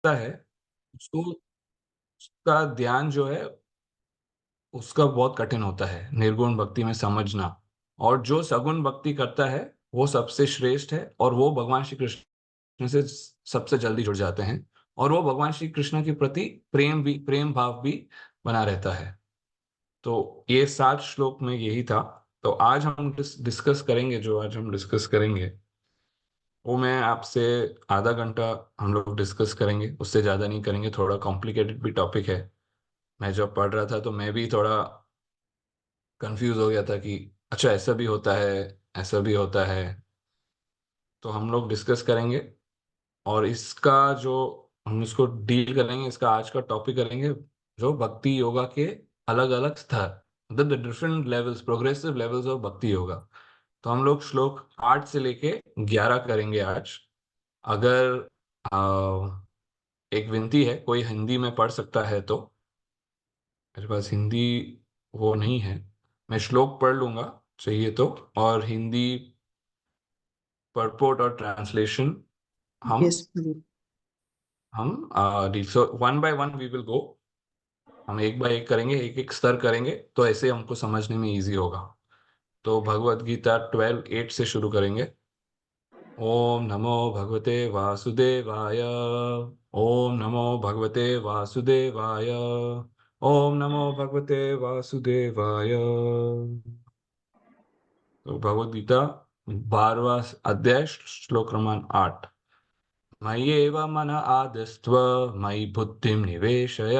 है उसको, उसका ध्यान जो है उसका बहुत कठिन होता है निर्गुण भक्ति में समझना। और जो सगुण भक्ति करता है वो सबसे श्रेष्ठ है, और वो भगवान श्री कृष्ण से सबसे जल्दी जुड़ जाते हैं, और वो भगवान श्री कृष्ण के प्रति प्रेम भाव भी बना रहता है। तो ये 7 श्लोक में यही था। तो आज हम डिस्कस करेंगे, जो आज हम डिस्कस करेंगे वो मैं आपसे आधा घंटा हम लोग डिस्कस करेंगे, उससे ज़्यादा नहीं करेंगे। थोड़ा कॉम्प्लिकेटेड भी टॉपिक है। मैं जब पढ़ रहा था तो मैं भी थोड़ा कंफ्यूज हो गया था कि अच्छा ऐसा भी होता है, ऐसा भी होता है। तो हम लोग डिस्कस करेंगे, और इसका जो हम इसको डील करेंगे, इसका आज का टॉपिक करेंगे जो भक्ति योगा के अलग अलग स्तर, मतलब the different levels, progressive levels of भक्ति योगा। तो हम लोग श्लोक 8 से लेके 11 करेंगे आज। अगर एक विनती है, कोई हिंदी में पढ़ सकता है तो। मेरे पास हिंदी वो नहीं है, मैं श्लोक पढ़ लूंगा चाहिए तो, और हिंदी परपोर्ट और ट्रांसलेशन हम यस प्लीज। हम so one by one we will go. हम एक बाय एक करेंगे, एक एक स्तर करेंगे, तो ऐसे हमको समझने में इजी होगा। तो भगवत गीता 12:8 से शुरू करेंगे। ओम नमो भगवते वासुदेवाय। ओम नमो भगवते वासुदेवाय। ओम नमो भगवते वासुदेवाय। तो भगवत गीता 12वां अध्याय श्लोक क्रमांक 8। मय्येव मन आदस्त्व मयि बुद्धिं निवेशय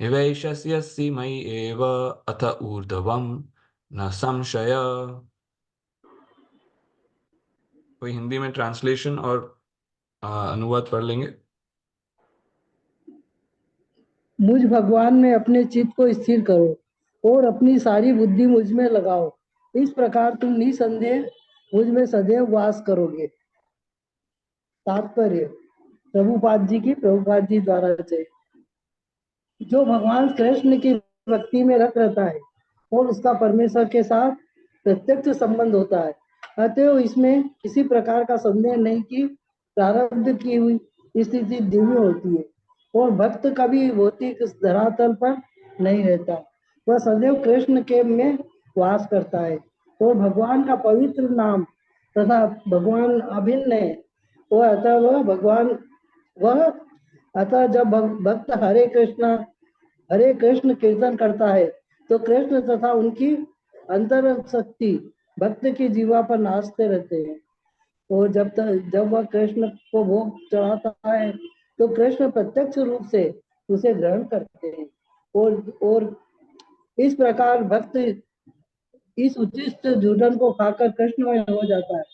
निवेशयसि मयि एव अथ ऊर्ध्वं न संशय। कोई हिंदी में ट्रांसलेशन और अनुवाद पढ़ लेंगे। मुझ भगवान में अपने चित्त को स्थिर करो और अपनी सारी बुद्धि मुझ में लगाओ। इस प्रकार तुम निसंदेह मुझ में सदैव वास करोगे। तात्पर्य प्रभुपाद जी द्वारा से जो भगवान कृष्ण की भक्ति में रत रहता है और उसका परमेश्वर के साथ प्रत्यक्ष संबंध होता है, अतएव इसमें किसी प्रकार का संदेह नहीं कि प्रारब्ध की हुई स्थिति दिव्य होती है और भक्त कभी भौतिक धरातल पर नहीं रहता। वह सदैव कृष्ण के में वास करता है और भगवान का पवित्र नाम तथा भगवान अभिन्न है। वह अतः वह भगवान वह अतः जब भक्त हरे कृष्ण कीर्तन करता है तो कृष्ण तथा उनकी अंतर शक्ति भक्त की जीवा पर नाचते रहते हैं। और जब वह कृष्ण को भोग चढ़ाता है तो कृष्ण प्रत्यक्ष रूप से उसे ग्रहण करते हैं। और इस प्रकार भक्त इस उच्चिष्ट जूठन को खाकर कृष्णमय हो जाता है।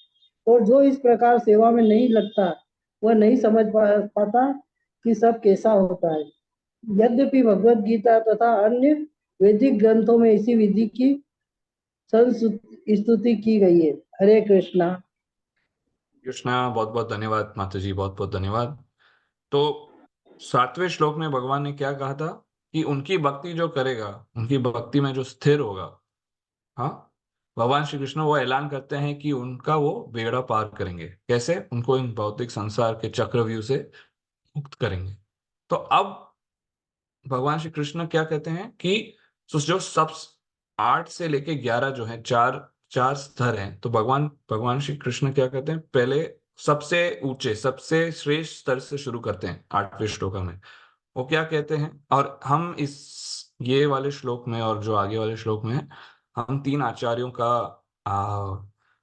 और जो इस प्रकार सेवा में नहीं लगता वह नहीं समझ पाता कि सब कैसा होता है। यद्यपि भगवत गीता तथा अन्य वैदिक ग्रंथों में इसी विधि की स्तुति की गई है। हरे कृष्णा। कृष्णा, बहुत बहुत धन्यवाद माता जी, बहुत बहुत धन्यवाद। तो 7वें श्लोक में भगवान ने क्या कहा था कि उनकी भक्ति जो करेगा, उनकी भक्ति में जो स्थिर होगा, हाँ, भगवान श्री कृष्ण वो ऐलान करते हैं कि उनका वो बेड़ा पार करेंगे। कैसे? उनको इन भौतिक संसार के चक्रव्यूह से मुक्त करेंगे। तो अब भगवान श्री कृष्ण क्या कहते हैं कि जो सब 8 से लेके 11 जो है, चार चार स्तर हैं। तो भगवान भगवान श्री कृष्ण क्या कहते हैं, पहले सबसे ऊंचे सबसे श्रेष्ठ स्तर से शुरू करते हैं 8वें श्लोक में। वो क्या कहते हैं, और हम इस ये वाले श्लोक में और जो आगे वाले श्लोक में है, हम 3 आचार्यों का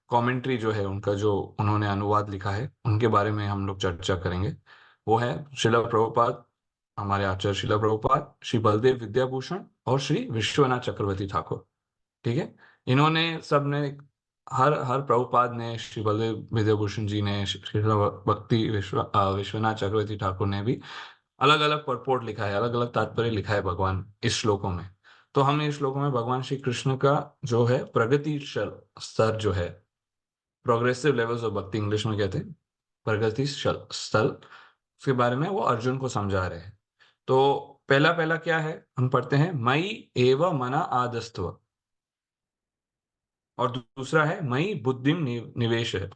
कमेंट्री जो है, उनका जो उन्होंने अनुवाद लिखा है, उनके बारे में हम लोग चर्चा करेंगे। वो है श्रील प्रभुपाद, हमारे आचार्य श्रील प्रभुपाद, श्री बलदेव विद्याभूषण और श्री विश्वनाथ चक्रवर्ती ठाकुर। ठीक है। इन्होंने सबने, हर हर प्रभुपाद ने, श्री बलदेव विद्याभूषण जी ने, श्री भक्ति विश्वनाथ चक्रवर्ती ठाकुर ने भी अलग अलग परपोर्ट लिखा है, अलग अलग तात्पर्य लिखा है भगवान इस श्लोकों में। तो हम इस श्लोकों में भगवान श्री कृष्ण का जो है प्रगतिशील स्तर जो है, प्रोग्रेसिव लेवल्स ऑफ भक्ति इंग्लिश में कहते हैं, प्रगतिशील स्थल, उसके बारे में वो अर्जुन को समझा रहे हैं। तो पहला पहला क्या है, हम पढ़ते हैं मई एव मना आदस्त्व, और दूसरा है मई बुद्धिम निवेश है।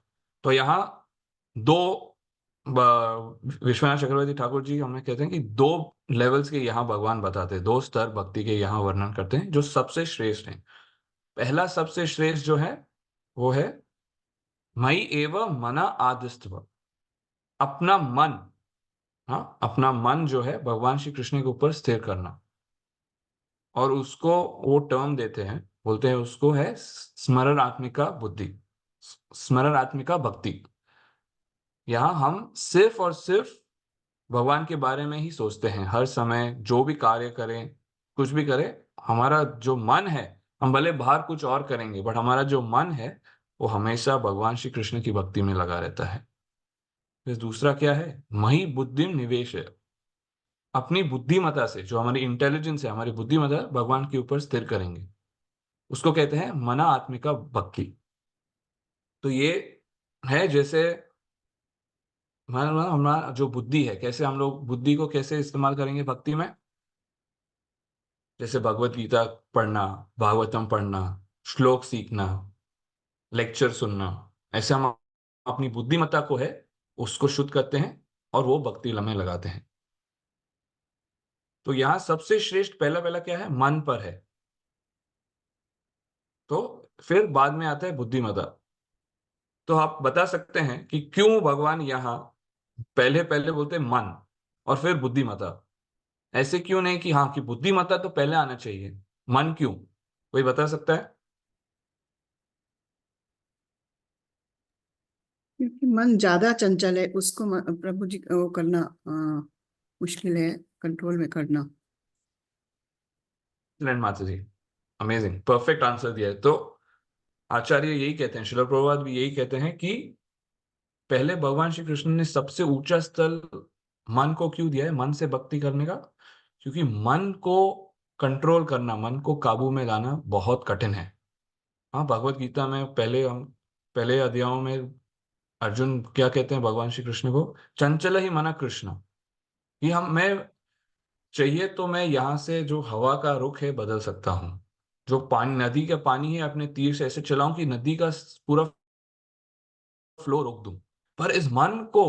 तो यहाँ दो विश्वनाथ चक्रवर्ती ठाकुर जी हमें कहते हैं कि दो लेवल्स के यहाँ भगवान बताते हैं, दो स्तर भक्ति के यहाँ वर्णन करते हैं जो सबसे श्रेष्ठ हैं। पहला सबसे श्रेष्ठ जो है वो है मई एव मना आदिस्त्व, अपना मन। हाँ, अपना मन जो है भगवान श्री कृष्ण के ऊपर स्थिर करना। और उसको वो टर्म देते हैं, बोलते हैं उसको है स्मरणात्मिका बुद्धि, स्मरणात्मिका भक्ति। यहाँ हम सिर्फ और सिर्फ भगवान के बारे में ही सोचते हैं हर समय, जो भी कार्य करें, कुछ भी करें, हमारा जो मन है, हम भले बाहर कुछ और करेंगे बट हमारा जो मन है वो हमेशा भगवान श्री कृष्ण की भक्ति में लगा रहता है। फिर दूसरा क्या है, मही बुद्धि निवेश है, अपनी बुद्धिमता से, जो हमारी इंटेलिजेंस है, हमारी बुद्धिमता भगवान के ऊपर स्थिर करेंगे, उसको कहते हैं मना आत्मिका भक्ति। तो ये है जैसे हमारा हमारा जो बुद्धि है, कैसे हम लोग बुद्धि को कैसे इस्तेमाल करेंगे भक्ति में, जैसे भगवत गीता पढ़ना, भागवतम पढ़ना, श्लोक सीखना, लेक्चर सुनना, ऐसे हम अपनी बुद्धिमत्ता को है उसको शुद्ध करते हैं और वो भक्ति में लगाते हैं। तो यहाँ सबसे श्रेष्ठ पहला पहला क्या है, मन पर है। तो फिर बाद में आता है बुद्धिमत्ता। तो आप बता सकते हैं कि क्यों भगवान यहाँ पहले पहले बोलते हैं मन और फिर बुद्धिमत्ता? ऐसे क्यों नहीं कि हाँ कि बुद्धिमत्ता तो पहले आना चाहिए, मन क्यों? कोई बता सकता है? क्योंकि मन ज्यादा चंचल है, उसको प्रभु जी वो करना मुश्किल है, कंट्रोल में करना। माता जी, अमेजिंग, परफेक्ट आंसर दिया है। तो आचार्य यही कहते हैं, श्रील प्रभुपाद भी यही कहते हैं कि पहले भगवान श्री कृष्ण ने सबसे ऊंचा स्थल मन को क्यों दिया है, मन से भक्ति करने का? क्योंकि मन को कंट्रोल करना, मन को काबू में लाना बहुत कठिन है। हाँ, भगवत गीता में पहले अध्यायों में अर्जुन क्या कहते हैं भगवान श्री कृष्ण को, चंचल ही मना कृष्ण, कि हम मैं चाहिए तो मैं यहाँ से जो हवा का रुख है बदल सकता हूँ, जो पानी, नदी का पानी है, अपने तीर से ऐसे चलाऊं कि नदी का पूरा फ्लो रोक दूं। पर इस मन को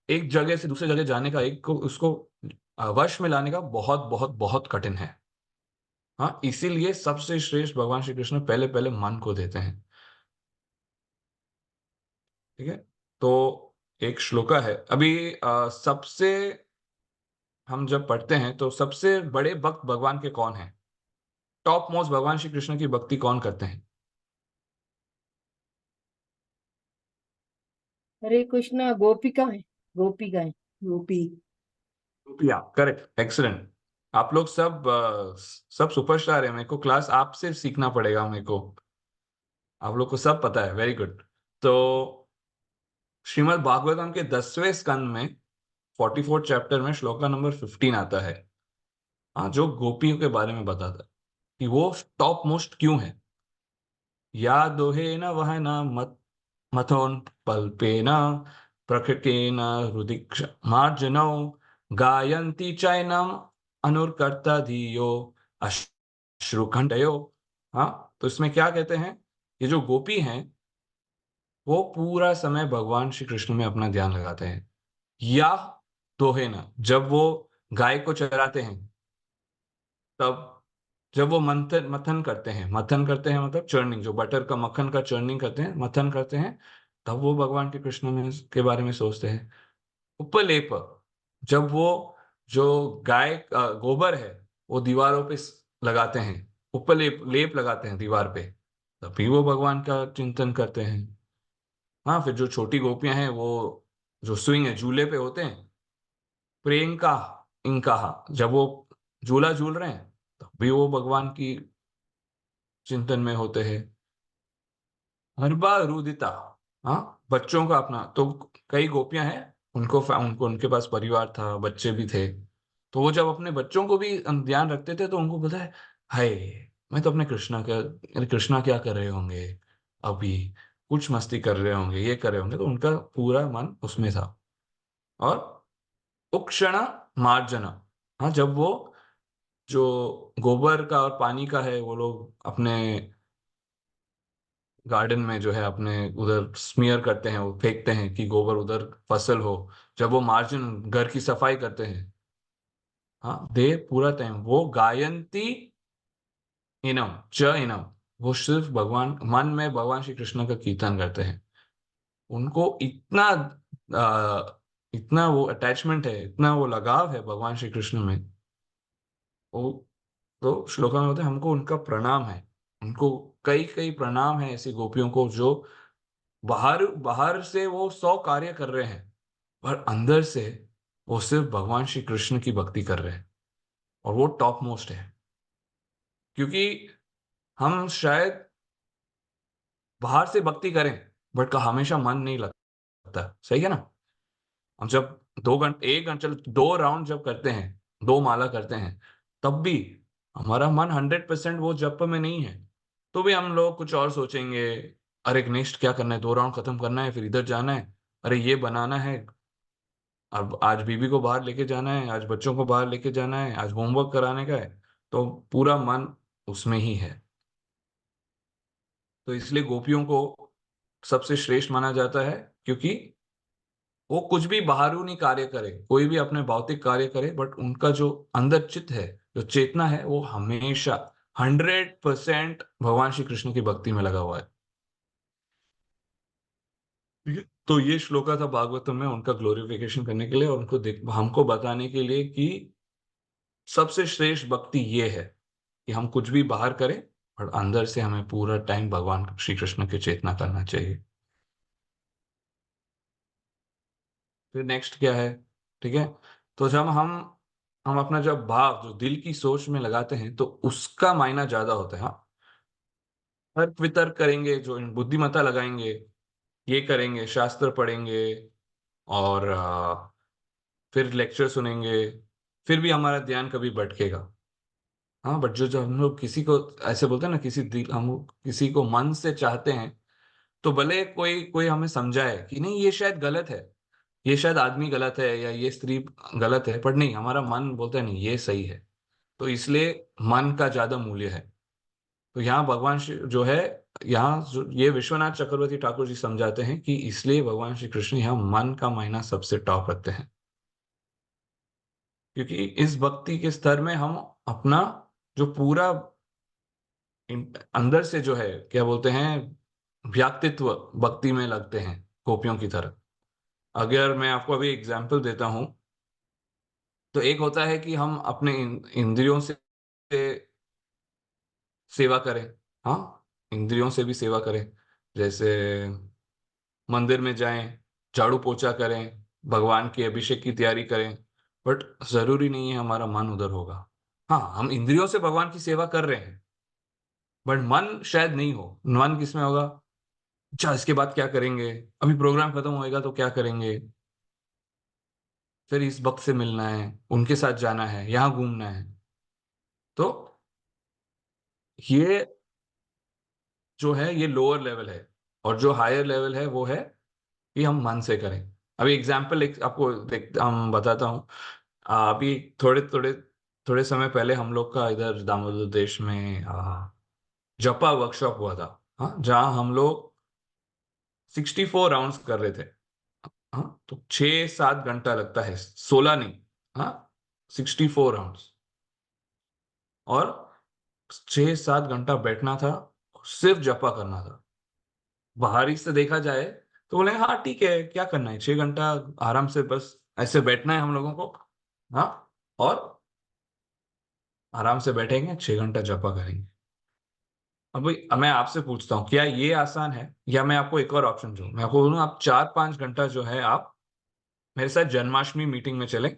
एक जगह से दूसरे जगह जाने का, एक को उसको वश में लाने का बहुत बहुत बहुत कठिन है। हाँ, इसीलिए सबसे श्रेष्ठ भगवान श्री कृष्ण पहले पहले मन को देते हैं। ठीक है। तो एक श्लोका है अभी, सबसे, हम जब पढ़ते हैं तो सबसे बड़े भक्त भगवान के कौन है? टॉप मोस्ट भगवान श्री कृष्ण की भक्ति कौन करते हैं? हरे कृष्णा गोपिका है, गोपिका है। गोपी। या करेक्ट, एक्सलेंट। आप लोग सब सुपरस्टार है, मेरे को क्लास आपसे सीखना पड़ेगा मेरे को, आप लोग को सब पता है, वेरी गुड। तो श्रीमद् भागवतम के 10वें स्कंद में 44 चैप्टर में श्लोका नंबर 15 आता है। हाँ, जो गोपियों के बारे में बताता है कि वो टॉप मोस्ट क्यों है। या दोहेन वह न मथोन पल्पेन प्रकृतेन रुदिक्ष मार्जनौ गायन्ति चैनम अनुर्कर्ता धियो अश्रुकंठयो। हाँ, तो इसमें क्या कहते हैं, ये जो गोपी हैं वो पूरा समय भगवान श्री कृष्ण में अपना ध्यान लगाते हैं। या दोहे ना, जब वो गाय को चराते हैं, तब जब वो मंथन मथन करते हैं, मथन करते हैं मतलब चर्निंग, जो बटर का मक्खन का चर्निंग करते हैं, मथन करते हैं, तब वो भगवान के कृष्ण में के बारे में सोचते हैं। उपलेप, जब वो जो गाय गोबर है वो दीवारों पे लगाते हैं, उपलेप लेप लगाते हैं दीवार पे, तभी वो भगवान का चिंतन करते हैं। हाँ, फिर जो छोटी गोपियां हैं वो जो स्विंग है, झूले पे होते हैं, प्रियंका इनका, जब वो झूला झूल रहे हैं तब भी वो भगवान की चिंतन में होते हैं। हर बार रुदिता, हाँ, बच्चों का अपना तो कई गोपियां हैं, उनको उनके पास परिवार था, बच्चे भी थे, तो वो जब अपने बच्चों को भी ध्यान रखते थे तो उनको पता है, हाय, मैं तो अपने कृष्णा क्या कर रहे होंगे अभी, कुछ मस्ती कर रहे होंगे, ये कर रहे होंगे, तो उनका पूरा मन उसमें था। और उक्षण मार्जना, हाँ, जब वो जो गोबर का और पानी का है वो लोग अपने गार्डन में जो है अपने उधर स्मीयर करते हैं, वो फेंकते हैं कि गोबर उधर फसल हो, जब वो मार्जिन घर की सफाई करते हैं, हाँ, दे पूरा टाइम वो गायंती इनम च इनम, वो सिर्फ भगवान मन में भगवान श्री कृष्ण का कीर्तन करते हैं। उनको इतना वो अटैचमेंट है, इतना वो लगाव है भगवान श्री कृष्ण में। वो तो श्लोका में होते हैं हमको उनका प्रणाम है। उनको कई कई प्रणाम है ऐसी गोपियों को जो बाहर बाहर से वो 100 कार्य कर रहे हैं, पर अंदर से वो सिर्फ भगवान श्री कृष्ण की भक्ति कर रहे हैं, और वो टॉप मोस्ट है। क्योंकि हम शायद बाहर से भक्ति करें, बट का हमेशा मन नहीं लगता, सही है ना। हम जब 2 घंटे 1 घंटे चलो 2 राउंड जब करते हैं, 2 माला करते हैं, तब भी हमारा मन 100% वो जप में नहीं है। तो भी हम लोग कुछ और सोचेंगे, अरे नेक्स्ट क्या करना है, 2 राउंड खत्म करना है, फिर इधर जाना है, अरे ये बनाना है, अब आज बीबी को बाहर लेके जाना है, आज बच्चों को बाहर लेके जाना है, आज होमवर्क कराने का है। तो पूरा मन उसमें ही है। तो इसलिए गोपियों को सबसे श्रेष्ठ माना जाता है, क्योंकि वो कुछ भी बाहरूनी कार्य करे, कोई भी अपने भौतिक कार्य करे, बट उनका जो अंदर चित्त है, जो चेतना है, वो हमेशा 100% भगवान श्री कृष्ण की भक्ति में लगा हुआ है। ठीक है? तो ये श्लोका था भागवतम में उनका ग्लोरिफिकेशन करने के लिए, और उनको हमको बताने के लिए कि सबसे श्रेष्ठ भक्ति ये है कि हम कुछ भी बाहर करें, और अंदर से हमें पूरा टाइम भगवान श्री कृष्ण की चेतना करना चाहिए। फिर नेक्स्ट क्या है, ठीक है। तो जब हम अपना जब भाव जो दिल की सोच में लगाते हैं, तो उसका मायना ज्यादा होता है। हाँ, तर्क वितर्क करेंगे, जो बुद्धिमत्ता लगाएंगे, ये करेंगे, शास्त्र पढ़ेंगे, और फिर लेक्चर सुनेंगे, फिर भी हमारा ध्यान कभी भटकेगा। हाँ, बट जो जो हम लोग किसी को ऐसे बोलते हैं ना, हम किसी को मन से चाहते हैं, तो भले कोई कोई हमें समझाए कि नहीं ये शायद गलत है, ये शायद आदमी गलत है, या ये स्त्री गलत है, पर नहीं, हमारा मन बोलता है नहीं ये सही है। तो इसलिए मन का ज्यादा मूल्य है। तो यहाँ जो है, ये विश्वनाथ चक्रवर्ती ठाकुर जी समझाते हैं कि इसलिए भगवान श्री कृष्ण यहाँ मन का मायना सबसे टॉप रखते हैं। क्योंकि इस भक्ति के स्तर में हम अपना जो पूरा अंदर से जो है, क्या बोलते हैं, व्यक्तित्व भक्ति में लगते हैं, गोपियों की तरह। अगर मैं आपको अभी एग्जाम्पल देता हूं, तो एक होता है कि हम अपने इंद्रियों से सेवा करें। हाँ, इंद्रियों से भी सेवा करें, जैसे मंदिर में जाएं, झाड़ू पोछा करें, भगवान के अभिषेक की तैयारी करें, बट जरूरी नहीं है हमारा मन उधर होगा। हाँ, हम इंद्रियों से भगवान की सेवा कर रहे हैं, बट मन शायद नहीं हो। मन किसमें होगा, अच्छा इसके बाद क्या करेंगे, अभी प्रोग्राम खत्म होएगा तो क्या करेंगे, फिर इस वक्त से मिलना है, उनके साथ जाना है, यहाँ घूमना है। तो ये जो है ये लोअर लेवल है, और जो हायर लेवल है वो है कि हम मन से करें। अभी एग्जाम्पल एक आपको हम बताता हूँ। अभी थोड़े समय पहले हम लोग का इधर दामोदर देश में जपा वर्कशॉप हुआ था। हाँ, जहाँ हम लोग 64 राउंड्स कर रहे थे। हाँ, तो 6-7 घंटा लगता है, 16 नहीं, हाँ, 64 राउंड्स, और 6-7 घंटा बैठना था, सिर्फ जपा करना था। बाहरी से देखा जाए तो बोले हाँ ठीक है, क्या करना है, 6 घंटा आराम से बस ऐसे बैठना है हम लोगों को। हाँ, और आराम से बैठेंगे, 6 घंटा जपा करेंगे। अब मैं आपसे पूछता हूँ, क्या ये आसान है, या मैं आपको एक और ऑप्शन दूं, मैं आपको बोलूँ आप 4-5 घंटा जो है आप मेरे साथ जन्माष्टमी मीटिंग में चले।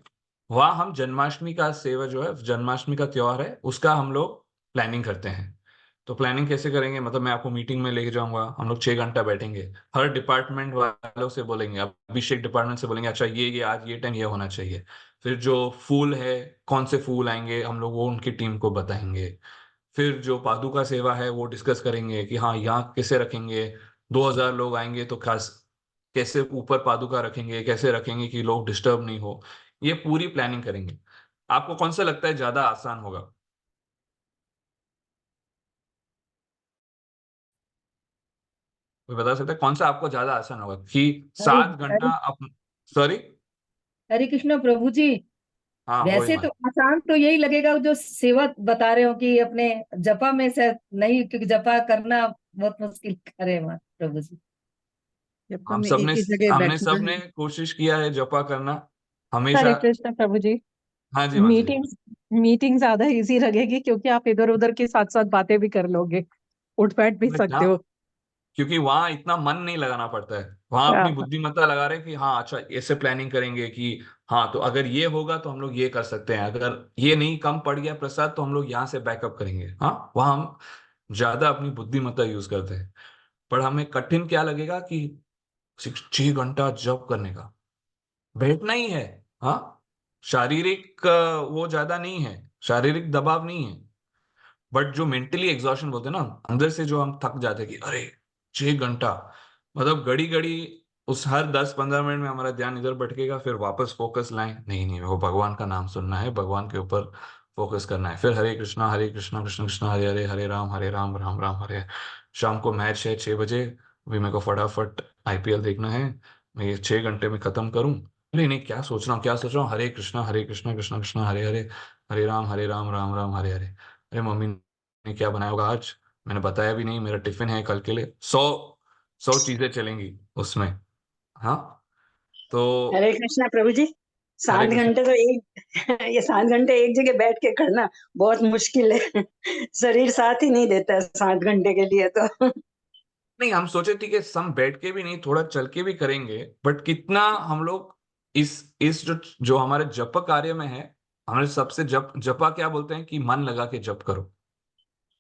वहाँ हम जन्माष्टमी का सेवा जो है, जन्माष्टमी का त्योहार है, उसका हम लोग प्लानिंग करते हैं। तो प्लानिंग कैसे करेंगे, मतलब मैं आपको मीटिंग में लेके जाऊंगा, हम लोग 6 घंटा बैठेंगे, हर डिपार्टमेंट वालों से बोलेंगे, अब अभिषेक डिपार्टमेंट से बोलेंगे अच्छा ये आज ये टाइम ये होना चाहिए। फिर जो फूल है, कौन से फूल आएंगे, हम लोग वो उनकी टीम को बताएंगे। फिर जो पादुका सेवा है वो डिस्कस करेंगे कि हाँ यहाँ कैसे रखेंगे, 2,000 लोग आएंगे तो खास कैसे ऊपर पादुका रखेंगे, कैसे रखेंगे कि लोग डिस्टर्ब नहीं हो। ये पूरी प्लानिंग करेंगे। आपको कौन सा लगता है ज्यादा आसान होगा। कोई बता सकता है कौन सा आपको ज्यादा आसान होगा कि हरे 7 घंटा हरे अप सॉरी। हरे कृष्ण प्रभु जी। हाँ वही वैसे तो मान। आसान तो यही लगेगा जो सेवा बता रहे हो कि अपने जपा में से नहीं, क्योंकि जपा करना बहुत मुश्किल कार्य है प्रभु जी। जब हम में सब एक ने ही जगह हमने बैठना सबने है। कोशिश किया है जपा करना हमेशा। हरे कृष्ण प्रभु जी। हाँ जी माता जी। मीटिंग मीटिंग ज्यादा इजी लगेगी क्योंकि आप इधर उधर के साथ साथ बातें भी कर लोगे, उठ बैठ भी अरे सकते क्या, हो। क्योंकि वहां इतना मन नहीं लगाना पड़ता है, वहां अपनी हाँ, बुद्धिमत्ता लगा रहे हैं कि हाँ अच्छा ऐसे प्लानिंग करेंगे कि हाँ तो अगर ये होगा तो हम लोग ये कर सकते हैं, अगर ये नहीं कम पड़ गया प्रसाद तो हम लोग यहाँ से बैकअप करेंगे। हाँ वहां हम ज्यादा अपनी बुद्धिमत्ता यूज करते हैं। पर हमें कठिन क्या लगेगा कि 6 घंटा जॉब करने का, बैठना ही है। हाँ शारीरिक वो ज्यादा नहीं है, शारीरिक दबाव नहीं है, बट जो मेंटली एग्जॉशन बोलते हैं ना, अंदर से जो हम थक जाते हैं कि अरे 6 घंटा, मतलब घड़ी घड़ी उस हर 10-15 मिनट में हमारा ध्यान इधर भटकेगा, फिर वापस फोकस लाएं, नहीं नहीं वो भगवान का नाम सुनना है, भगवान के ऊपर फोकस करना है। फिर हरे कृष्णा कृष्ण कृष्ण हरे हरे, हरे राम राम राम हरे। शाम को मैच है 6 बजे, अभी मेरे को फटाफट आईपीएल देखना है, मैं ये 6 घंटे में खत्म करूं। नहीं नहीं क्या सोच रहा हूँ क्या सोच रहा हूँ, हरे कृष्णा कृष्ण कृष्ण हरे हरे, हरे राम राम हरे हरे। अरे मम्मी ने क्या बनाया होगा आज, मैंने बताया भी नहीं, मेरा टिफिन है कल के लिए, 100 चीजें चलेंगी उसमें। हाँ तो हरे कृष्णा प्रभु जी। हरे सात कृष्ण। घंटे तो एक ये 7 घंटे एक जगह बैठ के करना बहुत मुश्किल है। शरीर साथ ही नहीं देता है 7 घंटे के लिए तो। नहीं हम सोचे ठीक है हम बैठ के भी नहीं थोड़ा चल के भी करेंगे, बट कितना हम लोग इस जो जो हमारे जप कार्य में है, हमारे सबसे जपा क्या बोलते हैं कि मन लगा के जप करो,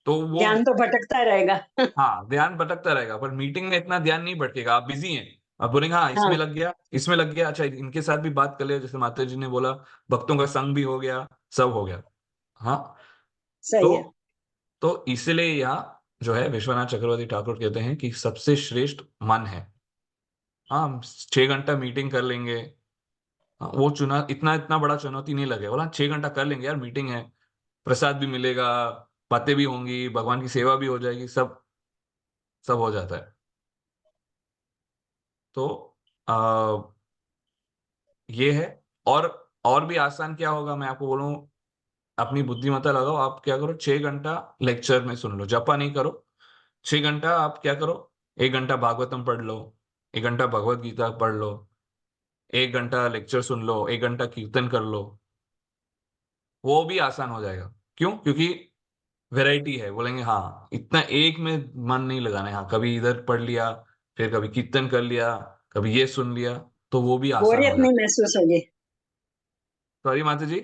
तो वो ध्यान तो भटकता रहेगा। हाँ ध्यान भटकता रहेगा, पर मीटिंग में इतना ध्यान नहीं भटकेगा, आप बिजी हैं, आप बोलेंगे हाँ इसमें हाँ, लग गया इसमें लग गया, अच्छा इनके साथ भी बात कर लिया, जैसे माता जी ने बोला भक्तों का संग भी हो गया, सब हो गया। हाँ सही है। तो इसलिए यहाँ जो है विश्वनाथ चक्रवर्ती ठाकुर कहते हैं कि सबसे श्रेष्ठ मन है। हाँ हम 6 घंटा मीटिंग कर लेंगे, हाँ, वो चुना इतना इतना बड़ा चुनौती नहीं लगे, बोला 6 घंटा कर लेंगे यार, मीटिंग है, प्रसाद भी मिलेगा, बातें भी होंगी, भगवान की सेवा भी हो जाएगी, सब सब हो जाता है। तो आ, ये है। और भी आसान क्या होगा मैं आपको बोलूं, अपनी बुद्धिमत्ता लगाओ, आप क्या करो 6 घंटा लेक्चर में सुन लो, जपा नहीं करो, 6 घंटा आप क्या करो, 1 घंटा भागवतम पढ़ लो, 1 घंटा भगवत गीता पढ़ लो, 1 घंटा लेक्चर सुन लो, 1 घंटा कीर्तन कर लो, वो भी आसान हो जाएगा। क्यों, क्योंकि वैरायटी है, बोलेंगे हाँ इतना एक में मन नहीं लगाना है, हाँ कभी इधर पढ़ लिया, फिर कभी कीर्तन कर लिया, कभी ये सुन लिया, तो वो भी आसान बोरियत हो नहीं जाता। महसूस होगी। सॉरी माता जी।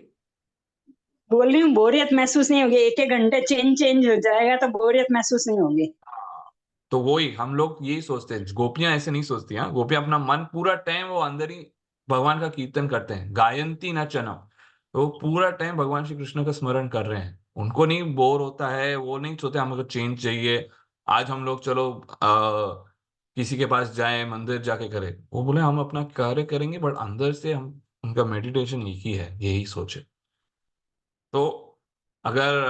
बोल रही हूँ बोरियत महसूस नहीं होगी, एक एक घंटे चेंज चेंज हो जाएगा तो बोरियत महसूस नहीं होगी। हाँ, तो वही हम लोग यही सोचते हैं, गोपियां ऐसे नहीं सोचती, हाँ गोपियां अपना मन पूरा टाइम वो अंदर ही भगवान का कीर्तन करते हैं, गायंती न चनम, तो वो पूरा टाइम भगवान श्री कृष्ण का स्मरण कर रहे हैं, उनको नहीं बोर होता है, वो नहीं सोचते हमको चेंज चाहिए, आज हम लोग चलो किसी के पास जाएं मंदिर जाके करें, वो बोले हम अपना कार्य करेंगे, बट अंदर से हम उनका मेडिटेशन एक ही है, यही सोचे। तो अगर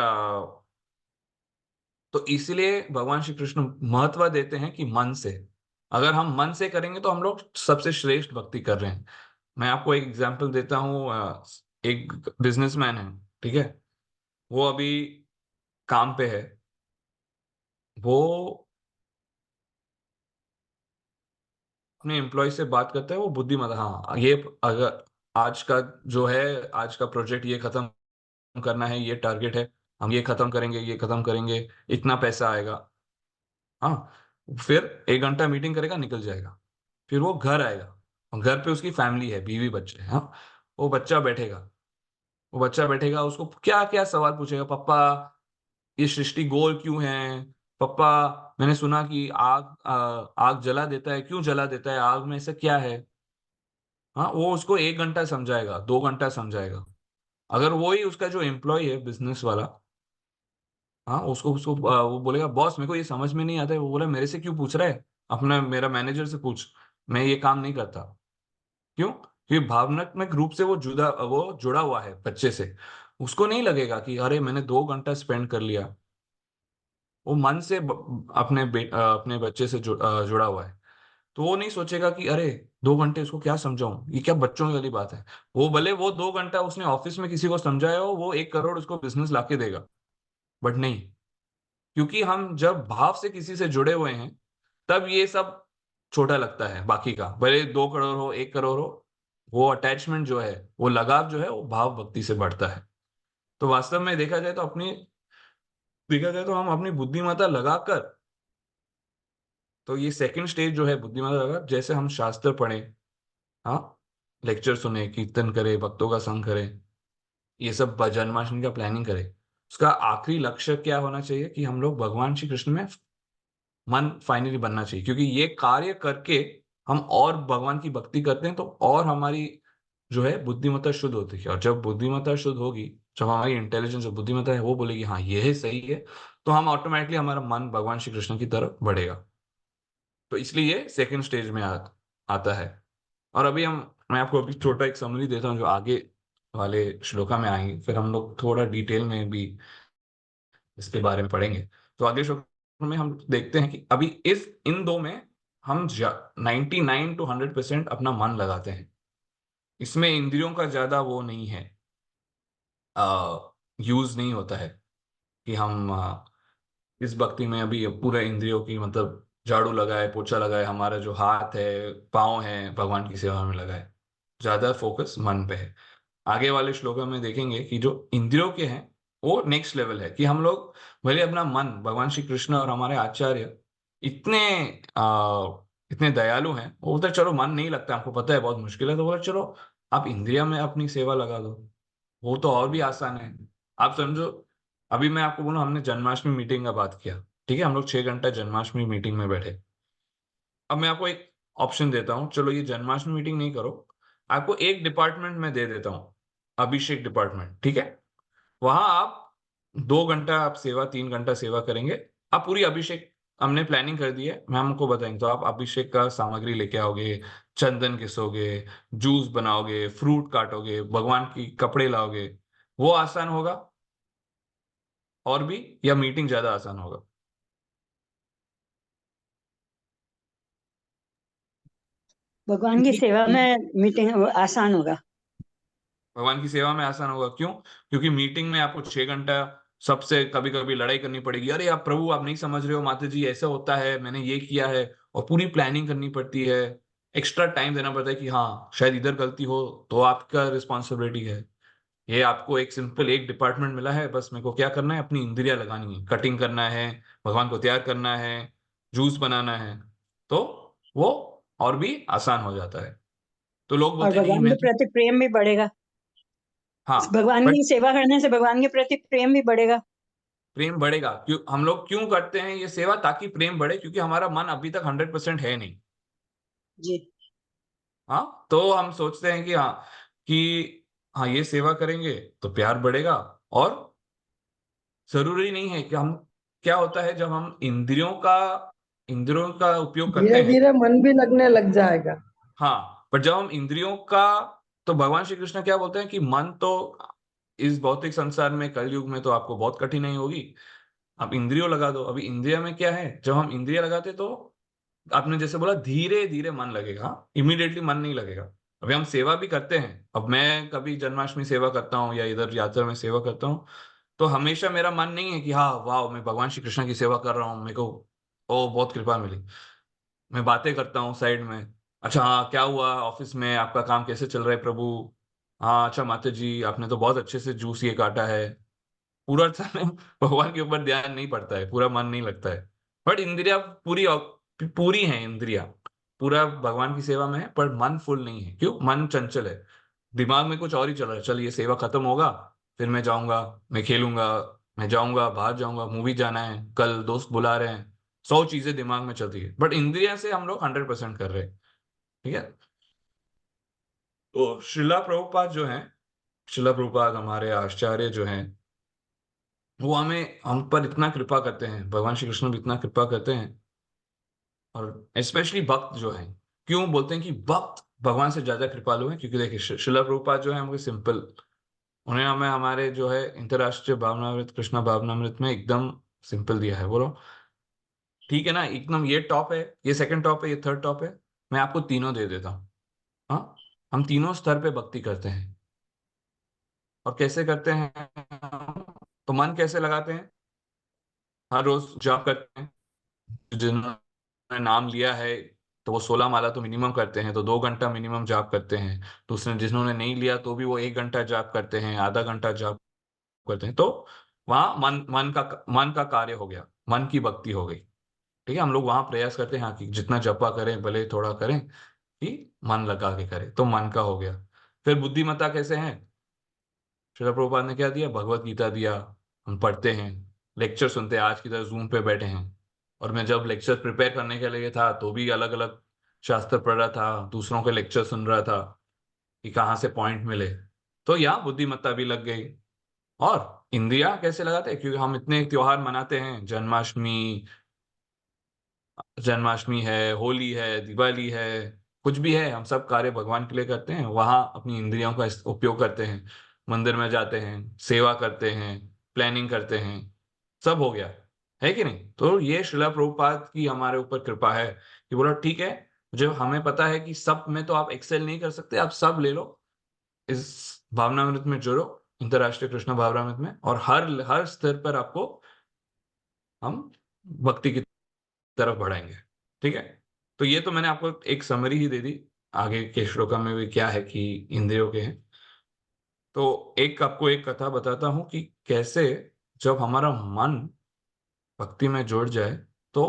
तो इसलिए भगवान श्री कृष्ण महत्व देते हैं कि मन से, अगर हम मन से करेंगे तो हम लोग सबसे श्रेष्ठ भक्ति कर रहे हैं। मैं आपको एक एग्जांपल देता हूँ, एक बिजनेसमैन है, ठीक है, वो अभी काम पे है, वो अपने एम्प्लॉय से बात करता है, वो बुद्धिमत्ता, हाँ ये अगर आज का जो है, आज का प्रोजेक्ट ये खत्म करना है, ये टारगेट है, हम ये खत्म करेंगे, ये खत्म करेंगे, इतना पैसा आएगा। हाँ फिर 1 घंटा मीटिंग करेगा, निकल जाएगा, फिर वो घर आएगा, और घर पे उसकी फैमिली है, बीवी बच्चे हैं। हाँ वो बच्चा बैठेगा, उसको क्या क्या सवाल पूछेगा, पापा ये सृष्टि गोल क्यों है, पापा मैंने सुना कि आग जला देता है, क्यों जला देता है, आग में ऐसा क्या है। हाँ वो उसको 1 घंटा समझाएगा, 2 घंटा समझाएगा। अगर वो ही उसका जो एम्प्लॉय है बिजनेस वाला, हाँ उसको उसको वो बोलेगा बॉस मेरे को ये समझ में नहीं आता है, वो बोला मेरे से क्यों पूछ रहा है, अपना मेरा मैनेजर से पूछ, मैं ये काम नहीं करता। क्यों, क्योंकि भावनात्मक रूप से वो जुड़ा हुआ है बच्चे से, उसको नहीं लगेगा कि अरे मैंने 2 घंटा स्पेंड कर लिया, वो मन से अपने बच्चे से जुड़ा हुआ है, तो वो नहीं सोचेगा कि अरे 2 घंटे उसको क्या समझाऊं, ये क्या बच्चों वाली बात है। वो भले वो 2 घंटा उसने ऑफिस में किसी को समझाया हो, वो 1 करोड़ उसको बिजनेस लाके देगा, बट नहीं, क्योंकि हम जब भाव से किसी से जुड़े हुए हैं, तब ये सब छोटा लगता है। बाकी का भले 2 करोड़ हो, 1 करोड़ हो, वो अटैचमेंट जो है, वो लगाव जो है, वो भाव भक्ति से बढ़ता है। तो वास्तव में देखा जाए तो हम अपनी बुद्धिमत्ता लगाकर, तो ये सेकंड स्टेज जो है बुद्धिमत्ता लगाकर, जैसे हम शास्त्र पढ़े, हाँ, लेक्चर सुने, कीर्तन करे, भक्तों का संग करे, ये सब जन्माष्टमी का प्लानिंग करे, उसका आखिरी लक्ष्य क्या होना चाहिए कि हम लोग भगवान श्री कृष्ण में मन फाइनली बनना चाहिए। क्योंकि ये कार्य करके हम और भगवान की भक्ति करते हैं, तो और हमारी जो है बुद्धिमत्ता शुद्ध होती है। और जब बुद्धिमत्ता शुद्ध होगी, जब हमारी इंटेलिजेंस जो बुद्धिमत्ता है वो बोलेगी हाँ ये है सही है, तो हम ऑटोमेटिकली हमारा मन भगवान श्री कृष्ण की तरफ बढ़ेगा। तो इसलिए ये सेकंड स्टेज में आता है। और मैं आपको अभी छोटा एक समरी देता हूँ जो आगे वाले श्लोका में आएंगे, फिर हम लोग थोड़ा डिटेल में भी इसके बारे में पढ़ेंगे। तो आगे श्लोक में हम देखते हैं कि अभी इन दो में हम 99 to 100% अपना मन लगाते हैं। इसमें इंद्रियों का ज्यादा वो नहीं है, यूज नहीं होता है कि हम इस भक्ति में अभी पूरे इंद्रियों की मतलब झाड़ू लगाए, पोछा लगाए, हमारा जो हाथ है, पाँव है, भगवान की सेवा में लगाए। ज्यादा फोकस मन पे है। आगे वाले श्लोकों में देखेंगे कि जो इंद्रियों के हैं वो नेक्स्ट लेवल है, कि हम लोग भले अपना मन, भगवान श्री कृष्ण और हमारे आचार्य इतने इतने दयालु हैं, वो बोलते चलो मन नहीं लगता, हमको पता है बहुत मुश्किल है, तो बोला चलो आप इंद्रिया में अपनी सेवा लगा दो, वो तो और भी आसान है। आप समझो, अभी मैं आपको बोलूं, हमने जन्माष्टमी मीटिंग का बात किया, ठीक है, हम लोग 6 घंटा जन्माष्टमी मीटिंग में बैठे। अब मैं आपको एक ऑप्शन देता हूँ, चलो ये जन्माष्टमी मीटिंग नहीं करो, आपको एक डिपार्टमेंट में दे देता हूँ, अभिषेक डिपार्टमेंट, ठीक है। वहां आप 2 घंटा आप सेवा, 3 घंटा सेवा करेंगे। आप पूरी अभिषेक, हमने प्लानिंग कर दी है, मैं हमको बताएंगे, तो आप अभिषेक का सामग्री लेके आओगे, चंदन घिसोगे, जूस बनाओगे, फ्रूट काटोगे, भगवान की कपड़े लाओगे, वो आसान होगा और भी, या मीटिंग ज्यादा आसान होगा? भगवान की सेवा क्योंकि में मीटिंग आसान होगा। भगवान की सेवा में आसान होगा, क्यों? क्योंकि मीटिंग में आपको 6 घंटा सबसे कभी कभी लड़ाई करनी पड़ेगी, अरे आप प्रभु आप नहीं समझ रहे हो, माता जी ऐसा होता है, मैंने ये किया है, और पूरी प्लानिंग करनी पड़ती है, एक्स्ट्रा टाइम देना पड़ता है कि हाँ शायद इधर गलती हो तो आपका रिस्पॉन्सिबिलिटी है। ये आपको एक सिंपल एक डिपार्टमेंट मिला है, बस मेरे को क्या करना है, अपनी इंद्रियां लगानी है, कटिंग करना है, भगवान को तैयार करना है, जूस बनाना है, तो वो और भी आसान हो जाता है। तो लोग और बोलते हैं नहीं भगवान मैं के तो, प्रति प्रेम भी बढ़ेगा। हाँ, भगवान बट की सेवा करने से भगवान के प्रति प्रेम भी बढ़ेगा। प्रेम बढ़ेगा क्यों? हम लोग क्यों करते हैं ये सेवा? ताकि प्रेम बढ़े, क्योंकि हमारा मन अभी तक 100% है नहीं। जी। हाँ, तो हम सोचते हैं कि हाँ ये सेवा करेंगे तो प्यार बढ़ेगा। और जरूरी नहीं है कि हम, क्या होता है जब हम इंद्रियों का उपयोग करते धीरे हैं, धीरे मन भी लगने लग जाएगा। हाँ, पर जब हम इंद्रियों का, तो भगवान श्री कृष्ण क्या बोलते हैं कि मन तो इस भौतिक संसार में कलयुग में तो आपको बहुत कठिनाई होगी, आप इंद्रियों लगा दो। अभी इंद्रिया में क्या है, जब हम इंद्रिया लगाते तो आपने जैसे बोला धीरे धीरे मन लगेगा, इमीडिएटली मन नहीं लगेगा। अभी हम सेवा भी करते हैं, अब मैं कभी जन्माष्टमी सेवा करता हूँ या इधर यात्रा में सेवा करता हूँ, तो हमेशा मेरा मन नहीं है कि हाँ वाह मैं भगवान श्री कृष्ण की सेवा कर रहा हूँ, मेरे को ओ बहुत कृपा मिली। मैं बातें करता हूँ साइड में, अच्छा हाँ क्या हुआ ऑफिस में, आपका काम कैसे चल रहा है प्रभु, हाँ अच्छा माता जी आपने तो बहुत अच्छे से जूस ये काटा है। पूरा समय भगवान के ऊपर ध्यान नहीं पड़ता है, पूरा मन नहीं लगता है। बट इंद्रिया पूरी पूरी है, इंद्रिया पूरा भगवान की सेवा में है, पर मन फुल नहीं है। क्यों? मन चंचल है, दिमाग में कुछ और ही चल रहा है, चल ये सेवा खत्म होगा, फिर मैं जाऊंगा, मैं खेलूंगा, मैं जाऊंगा बाहर, जाऊंगा मूवी जाना है, कल दोस्त बुला रहे हैं, 100 चीजें दिमाग में चल रही है, बट इंद्रिया से हम लोग 100% कर रहे हैं। ठीक है। तो शिला प्रभुपाद जो है, शिला प्रभुपाद हमारे आचार्य जो हैं, वो हम पर इतना कृपा करते हैं, भगवान श्री कृष्ण भी इतना कृपा करते हैं। और स्पेशली भक्त जो हैं, क्यों बोलते हैं कि भक्त भगवान से ज्यादा कृपालु हैं? क्योंकि देखिए शिला प्रभुपाद जो है हमको सिंपल, उन्हें हमें हमारे जो है अंतर्राष्ट्रीय भावनामृत, कृष्णा भावनामृत में एकदम सिंपल दिया है, बोलो ठीक है ना? एकदम ये टॉप है, ये सेकंड टॉप है, ये थर्ड टॉप है, मैं आपको तीनों दे देता हूँ। हाँ, हम तीनों स्तर पे भक्ति करते हैं। और कैसे करते हैं? तो मन कैसे लगाते हैं? हर रोज जाप करते हैं। जिन्होंने नाम लिया है तो वो 16 माला तो मिनिमम करते हैं, तो 2 घंटा मिनिमम जाप करते हैं। दूसरे जिन्होंने नहीं लिया तो भी वो 1 घंटा जाप करते हैं, आधा घंटा जाप करते हैं। तो वहां मन का कार्य हो गया, मन की भक्ति हो गई। ठीक है, हम लोग वहां प्रयास करते हैं हाँ कि जितना जपा करें भले थोड़ा करें, कि मन लगा के करें, तो मन का हो गया। फिर बुद्धिमत्ता कैसे है? श्रील प्रभुपाद ने क्या दिया? भगवत गीता दिया। हम पढ़ते हैं, लेक्चर सुनते हैं, आज की तरह जूम पे बैठे हैं। और मैं जब लेक्चर प्रिपेयर करने के लिए था तो भी अलग अलग शास्त्र पढ़ रहा था, दूसरों के लेक्चर सुन रहा था कि कहाँ से पॉइंट मिले। तो यहाँ बुद्धिमत्ता भी लग गई। और इंद्रिया कैसे लगाते हैं? क्योंकि हम इतने त्योहार मनाते हैं, जन्माष्टमी है, होली है, दिवाली है, कुछ भी है, हम सब कार्य भगवान के लिए करते हैं। वहां अपनी इंद्रियों का उपयोग करते हैं, मंदिर में जाते हैं, सेवा करते हैं, प्लानिंग करते हैं, सब हो गया है कि नहीं? तो ये श्रीला प्रभुपाद की हमारे ऊपर कृपा है कि बोला ठीक है, जो हमें पता है कि सब में तो आप एक्सेल नहीं कर सकते, आप सब ले लो, इस भावनामृत में जुड़ो, अंतरराष्ट्रीय कृष्ण भावनामृत में, और हर हर स्तर पर आपको हम भक्ति की तरफ बढ़ाएंगे। ठीक है, तो ये तो मैंने आपको एक समरी ही दे दी, आगे के श्लोका में भी क्या है कि इंद्रियों के हैं। तो एक आपको एक कथा बताता हूं कि कैसे जब हमारा मन भक्ति में जुड़ जाए तो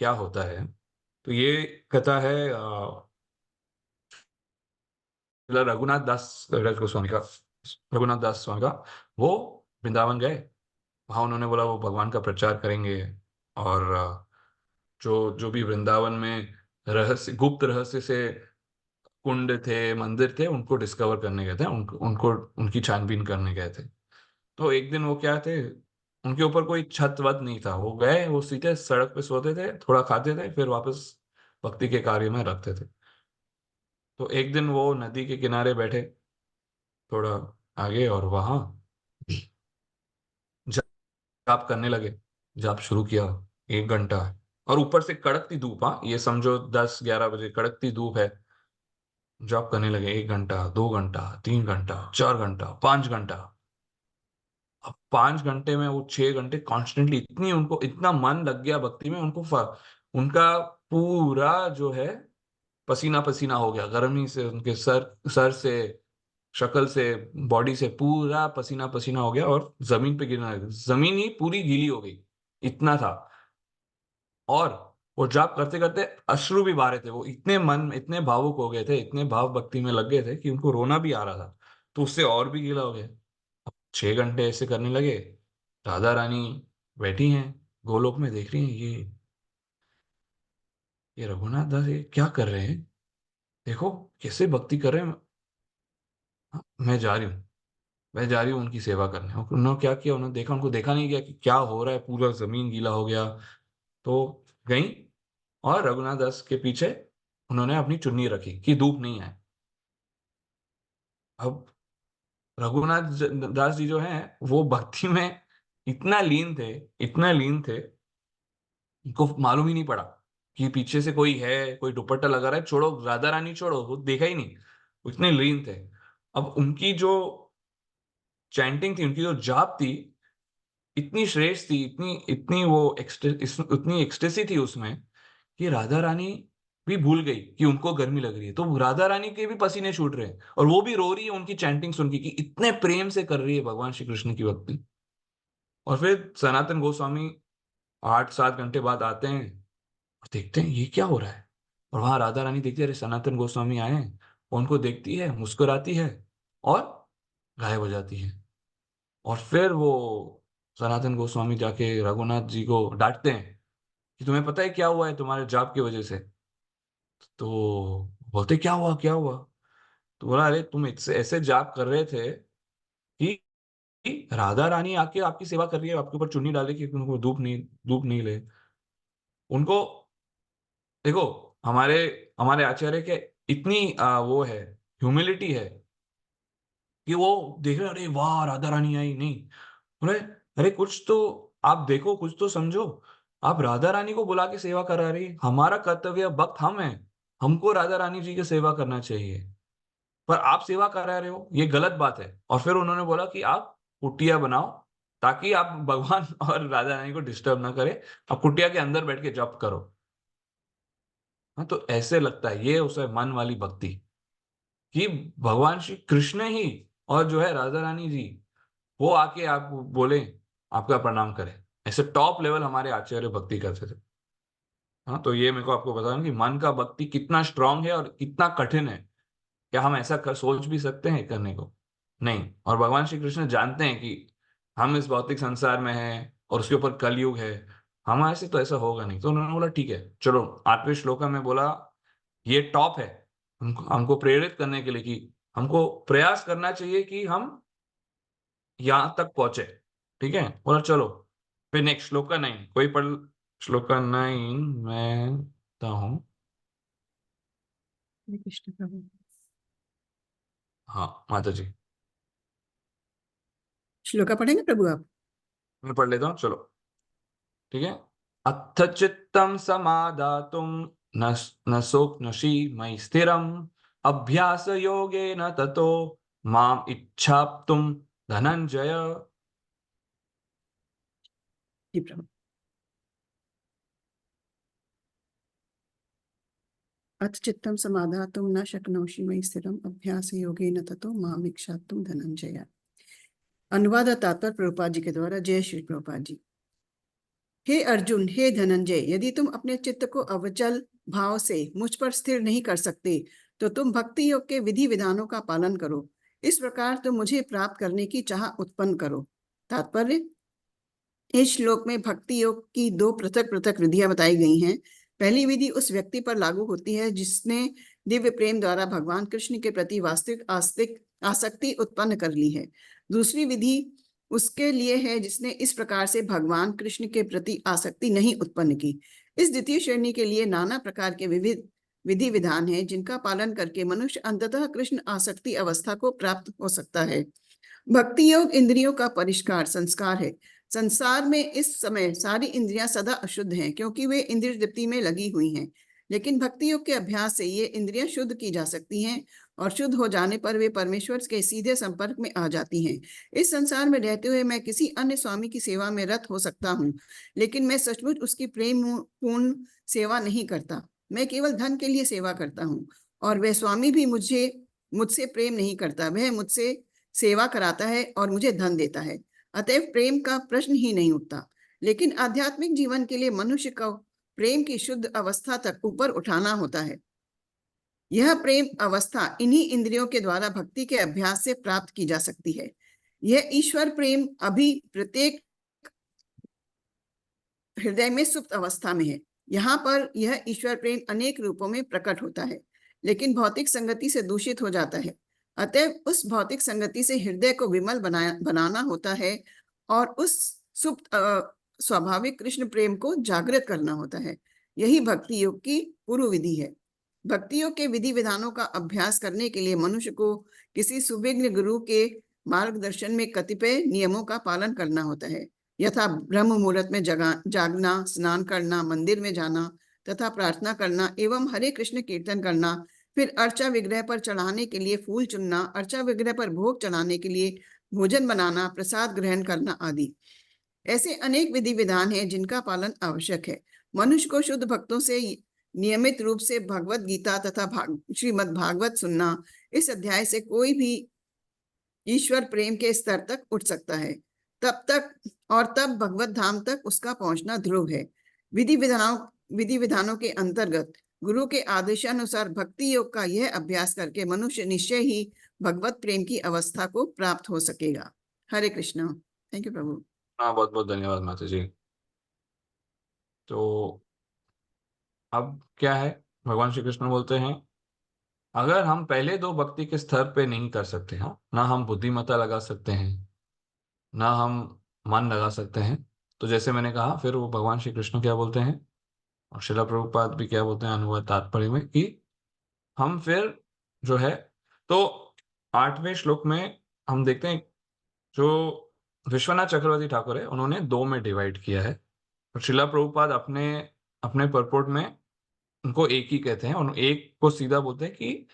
क्या होता है। तो ये कथा है रघुनाथ गोस्वामी का। रघुनाथ दास स्वामी का। वो वृंदावन गए, वहां उन्होंने बोला वो भगवान का प्रचार करेंगे। और जो जो भी वृंदावन में रहस्य, गुप्त रहस्य से कुंड थे, मंदिर थे, उनको डिस्कवर करने गए थे, उनको उनकी छानबीन करने गए थे। तो एक दिन वो क्या थे, उनके ऊपर कोई छत वत नहीं था, वो गए, वो सीधे सड़क पे सोते थे, थोड़ा खाते थे, फिर वापस भक्ति के कार्य में रखते थे। तो एक दिन वो नदी के किनारे बैठे थोड़ा आगे, और वहां जाप करने लगे। जाप शुरू किया, 1 घंटा, और ऊपर से कड़कती धूप, हाँ ये समझो 10-11 बजे कड़कती धूप है। जॉब करने लगे, 1 घंटा, 2 घंटा, 3 घंटा, 4 घंटा, 5 घंटा। अब 5 घंटे में वो 6 घंटे कॉन्स्टेंटली, इतनी उनको इतना मन लग गया भक्ति में, उनका पूरा जो है पसीना पसीना हो गया, गर्मी से उनके सर सर से, शक्ल से, बॉडी से पूरा पसीना पसीना हो गया, और जमीन पे गिरने लगे, जमीन ही पूरी गीली हो गई, इतना था। और वो जाप करते करते अश्रु भी बहा रहे थे, वो इतने भावुक हो गए थे, इतने भाव भक्ति में लग गए थे कि उनको रोना भी आ रहा था। तो उससे और भी गीला हो गया। अब 6 घंटे ऐसे करने लगे। राधा रानी बैठी हैं गोलोक में, देख रही हैं ये रघुनाथ दास ये क्या कर रहे हैं, देखो कैसे भक्ति कर रहे हैं। हाँ, मैं जा रही हूँ उनकी सेवा करने। उन्होंने क्या किया, उन्होंने देखा, उनको देखा नहीं गया कि क्या हो रहा है, पूरा जमीन गीला हो गया। तो गई, और रघुनाथ दास के पीछे उन्होंने अपनी चुन्नी रखी कि धूप नहीं आए। अब दास जी जो हैं वो भक्ति में इतना लीन थे, इतना लीन थे, उनको मालूम ही नहीं पड़ा कि पीछे से कोई है, कोई दुपट्टा लगा रहा है, छोड़ो राधा रानी, छोड़ो, वो देखा ही नहीं, वो इतने लीन थे। अब उनकी जो चैंटिंग थी, उनकी जो जाप थी, इतनी श्रेष्ठ थी, इतनी इतनी वो उतनी एक्सटेसी थी उसमें, कि राधा रानी भी भूल गई कि उनको गर्मी लग रही है। तो राधा रानी के भी पसीने छूट रहे हैं, और वो भी रो रही है उनकी चैंटिंग सुन के, कि इतने प्रेम से कर रही है भगवान श्री कृष्ण की भक्ति। और फिर सनातन गोस्वामी 8-7 घंटे बाद आते हैं और देखते हैं ये क्या हो रहा है। और वहां राधा रानी देखती है, अरे सनातन गोस्वामी आए हैं, वो उनको देखती है, मुस्कुराती है, और गायब हो जाती है। और फिर वो सनातन गोस्वामी जाके रघुनाथ जी को डांटते हैं कि तुम्हें पता है क्या हुआ है तुम्हारे जाप की वजह से? तो बोलते क्या हुआ, क्या हुआ? तो बोला अरे तुम इससे ऐसे जाप कर रहे थे कि राधा रानी आके आपकी सेवा कर रही है, आपके ऊपर चुन्नी डाले कि उनको धूप नहीं ले। उनको देखो, हमारे हमारे आचार्य के इतनी वो है, ह्यूमिलिटी है, कि वो देख रहे अरे वाह राधा रानी आई नहीं, बोले अरे कुछ तो आप देखो, कुछ तो समझो। आप राधा रानी को बुला के सेवा करा रही, हमारा कर्तव्य भक्त हम हैं, हमको राधा रानी जी की सेवा करना चाहिए, पर आप सेवा करा रहे हो, ये गलत बात है। और फिर उन्होंने बोला कि आप कुटिया बनाओ ताकि आप भगवान और राधा रानी को डिस्टर्ब ना करे, आप कुटिया के अंदर बैठ के जप करो। हाँ, तो ऐसे लगता है ये उसे मन वाली भक्ति, कि भगवान श्री कृष्ण ही और जो है राधा रानी जी, वो आके आप बोले आपका प्रणाम करें। ऐसे टॉप लेवल हमारे आचार्य भक्ति करते थे। हाँ, तो ये मेरे को आपको बताना कि मन का भक्ति कितना स्ट्रांग है और कितना कठिन है। क्या हम ऐसा सोच भी सकते हैं करने को? नहीं। और भगवान श्री कृष्ण जानते हैं कि हम इस भौतिक संसार में हैं और उसके ऊपर कलयुग है, हमारे से तो ऐसा होगा नहीं। तो उन्होंने बोला ठीक है चलो, 8वें श्लोक में बोला ये टॉप है, हमको हमको प्रेरित करने के लिए कि हमको प्रयास करना चाहिए कि हम यहां तक पहुंचे। ठीक है, बोला चलो। फिर नेक्स्ट श्लोक का 9 कोई पढ़, श्लोक का 9 मैं था हूं। हरे कृष्ण प्रभु। हाँ माता जी, श्लोका पढ़ेंगे प्रभु आप? मैं पढ़ लेता हूँ चलो। ठीक है। अथ चित्तम समादातुम न न शोकनशी मयि स्थिरम अभ्यास योगेन ततो माम इच्छाप्तुम धनंजय। जी प्रभु। अथ चित्तम समाधातुम न शक्नोषि मयि स्थिरम अभ्यास योगेन ततो माम इच्छाप्तुम धनंजय। अनुवाद और तात्पर्य प्रभुपाद जी के द्वारा। जय श्री प्रभुपाद जी। हे अर्जुन, हे धनंजय, यदि तुम अपने चित्त को अवचल भाव से मुझ पर स्थिर नहीं कर सकते तो तुम भक्ति योग के विधि विधानों का पालन करो। इस प्रकार तुम मुझे प्राप्त करने की चाह उत्पन्न करो। तात्पर्य, इस श्लोक में भक्ति योग की दो पृथक पृथक विधियां बताई गई हैं। पहली विधि उस व्यक्ति पर लागू होती है जिसने दिव्य प्रेम द्वारा भगवान कृष्ण के प्रति वास्तविक आस्तिक आसक्ति उत्पन्न कर ली है। दूसरी विधि उसके लिए है जिसने इस प्रकार से भगवान कृष्ण के प्रति आसक्ति नहीं उत्पन्न की। इस द्वितीय श्रेणी के लिए नाना प्रकार के विविध विधि विधान हैं जिनका पालन करके मनुष्य अंततः कृष्ण आसक्ति अवस्था को प्राप्त हो सकता है। भक्ति योग इंद्रियों का परिष्कार संस्कार है। संसार में इस समय सारी इंद्रियां सदा अशुद्ध हैं क्योंकि वे इंद्रिय तृप्ति में लगी हुई हैं, लेकिन भक्ति योग के अभ्यास से ये इंद्रियां शुद्ध की जा सकती हैं और शुद्ध हो जाने पर वे परमेश्वर के सीधे संपर्क में आ जाती हैं। इस संसार में रहते हुए मैं किसी अन्य स्वामी की सेवा में रत हो सकता हूँ, लेकिन मैं सचमुच उसकी प्रेम पूर्ण सेवा नहीं करता। मैं केवल धन के लिए सेवा करता हूँ और वह स्वामी भी मुझसे प्रेम नहीं करता। वह मुझसे सेवा कराता है और मुझे धन देता है, अतएव प्रेम का प्रश्न ही नहीं उठता। लेकिन आध्यात्मिक जीवन के लिए मनुष्य को प्रेम की शुद्ध अवस्था तक ऊपर उठाना होता है। यह प्रेम अवस्था इन्हीं इंद्रियों के द्वारा भक्ति के अभ्यास से प्राप्त की जा सकती है। यह ईश्वर प्रेम अभी प्रत्येक हृदय में सुप्त अवस्था में है। यहाँ पर यह ईश्वर प्रेम अनेक रूपों में प्रकट होता है, लेकिन भौतिक संगति से दूषित हो जाता है। अतएव उस भौतिक संगति से हृदय को विमल बनाना होता है और उस सुप्त स्वाभाविक कृष्ण प्रेम को जागृत करना होता है। यही भक्ति योग की पूर्व विधि है। भक्ति योग के विधि विधानों का अभ्यास करने के लिए मनुष्य को किसी सुविज्ञ गुरु के मार्गदर्शन में कतिपय नियमों का पालन करना होता है, यथा ब्रह्म मुहूर्त में जागना, स्नान करना, मंदिर में जाना तथा प्रार्थना करना एवं हरे कृष्ण कीर्तन करना, फिर अर्चा विग्रह पर चढ़ाने के लिए फूल चुनना, अर्चा विग्रह पर भोग चढ़ाने के लिए भोजन बनाना, प्रसाद ग्रहण करना आदि। ऐसे अनेक विधि विधान हैं जिनका पालन आवश्यक है। मनुष्य को शुद्ध भक्तों से नियमित रूप से भगवत गीता तथा श्रीमद् भागवत सुनना, इस अध्याय से कोई भी ईश्वर प्रेम के स्तर तक उठ सकता है। तब भगवत धाम तक उसका पहुंचना ध्रुव है। विधि विधानों के अंतर्गत गुरु के आदेशानुसार भक्ति योग का यह अभ्यास करके मनुष्य निश्चय ही भगवत प्रेम की अवस्था को प्राप्त हो सकेगा। हरे कृष्ण। थैंक यू प्रभु। हाँ, बहुत बहुत धन्यवाद माता जी। तो अब क्या है, भगवान श्री कृष्ण बोलते हैं अगर हम पहले दो भक्ति के स्तर पे नहीं कर सकते, हाँ, ना हम बुद्धिमत्ता लगा सकते हैं ना हम मन लगा सकते हैं, तो जैसे मैंने कहा फिर वो भगवान श्री कृष्ण क्या बोलते हैं और श्रील प्रभुपाद भी क्या बोलते हैं अनुवाद तात्पर्य में, कि हम फिर जो है, तो 8वें श्लोक में हम देखते हैं जो विश्वनाथ चक्रवर्ती ठाकुर है, उन्होंने 2 में डिवाइड किया है। और श्रीला प्रभुपाद अपने अपने परपोर्ट में उनको एक ही कहते हैं, और एक को सीधा बोलते हैं कि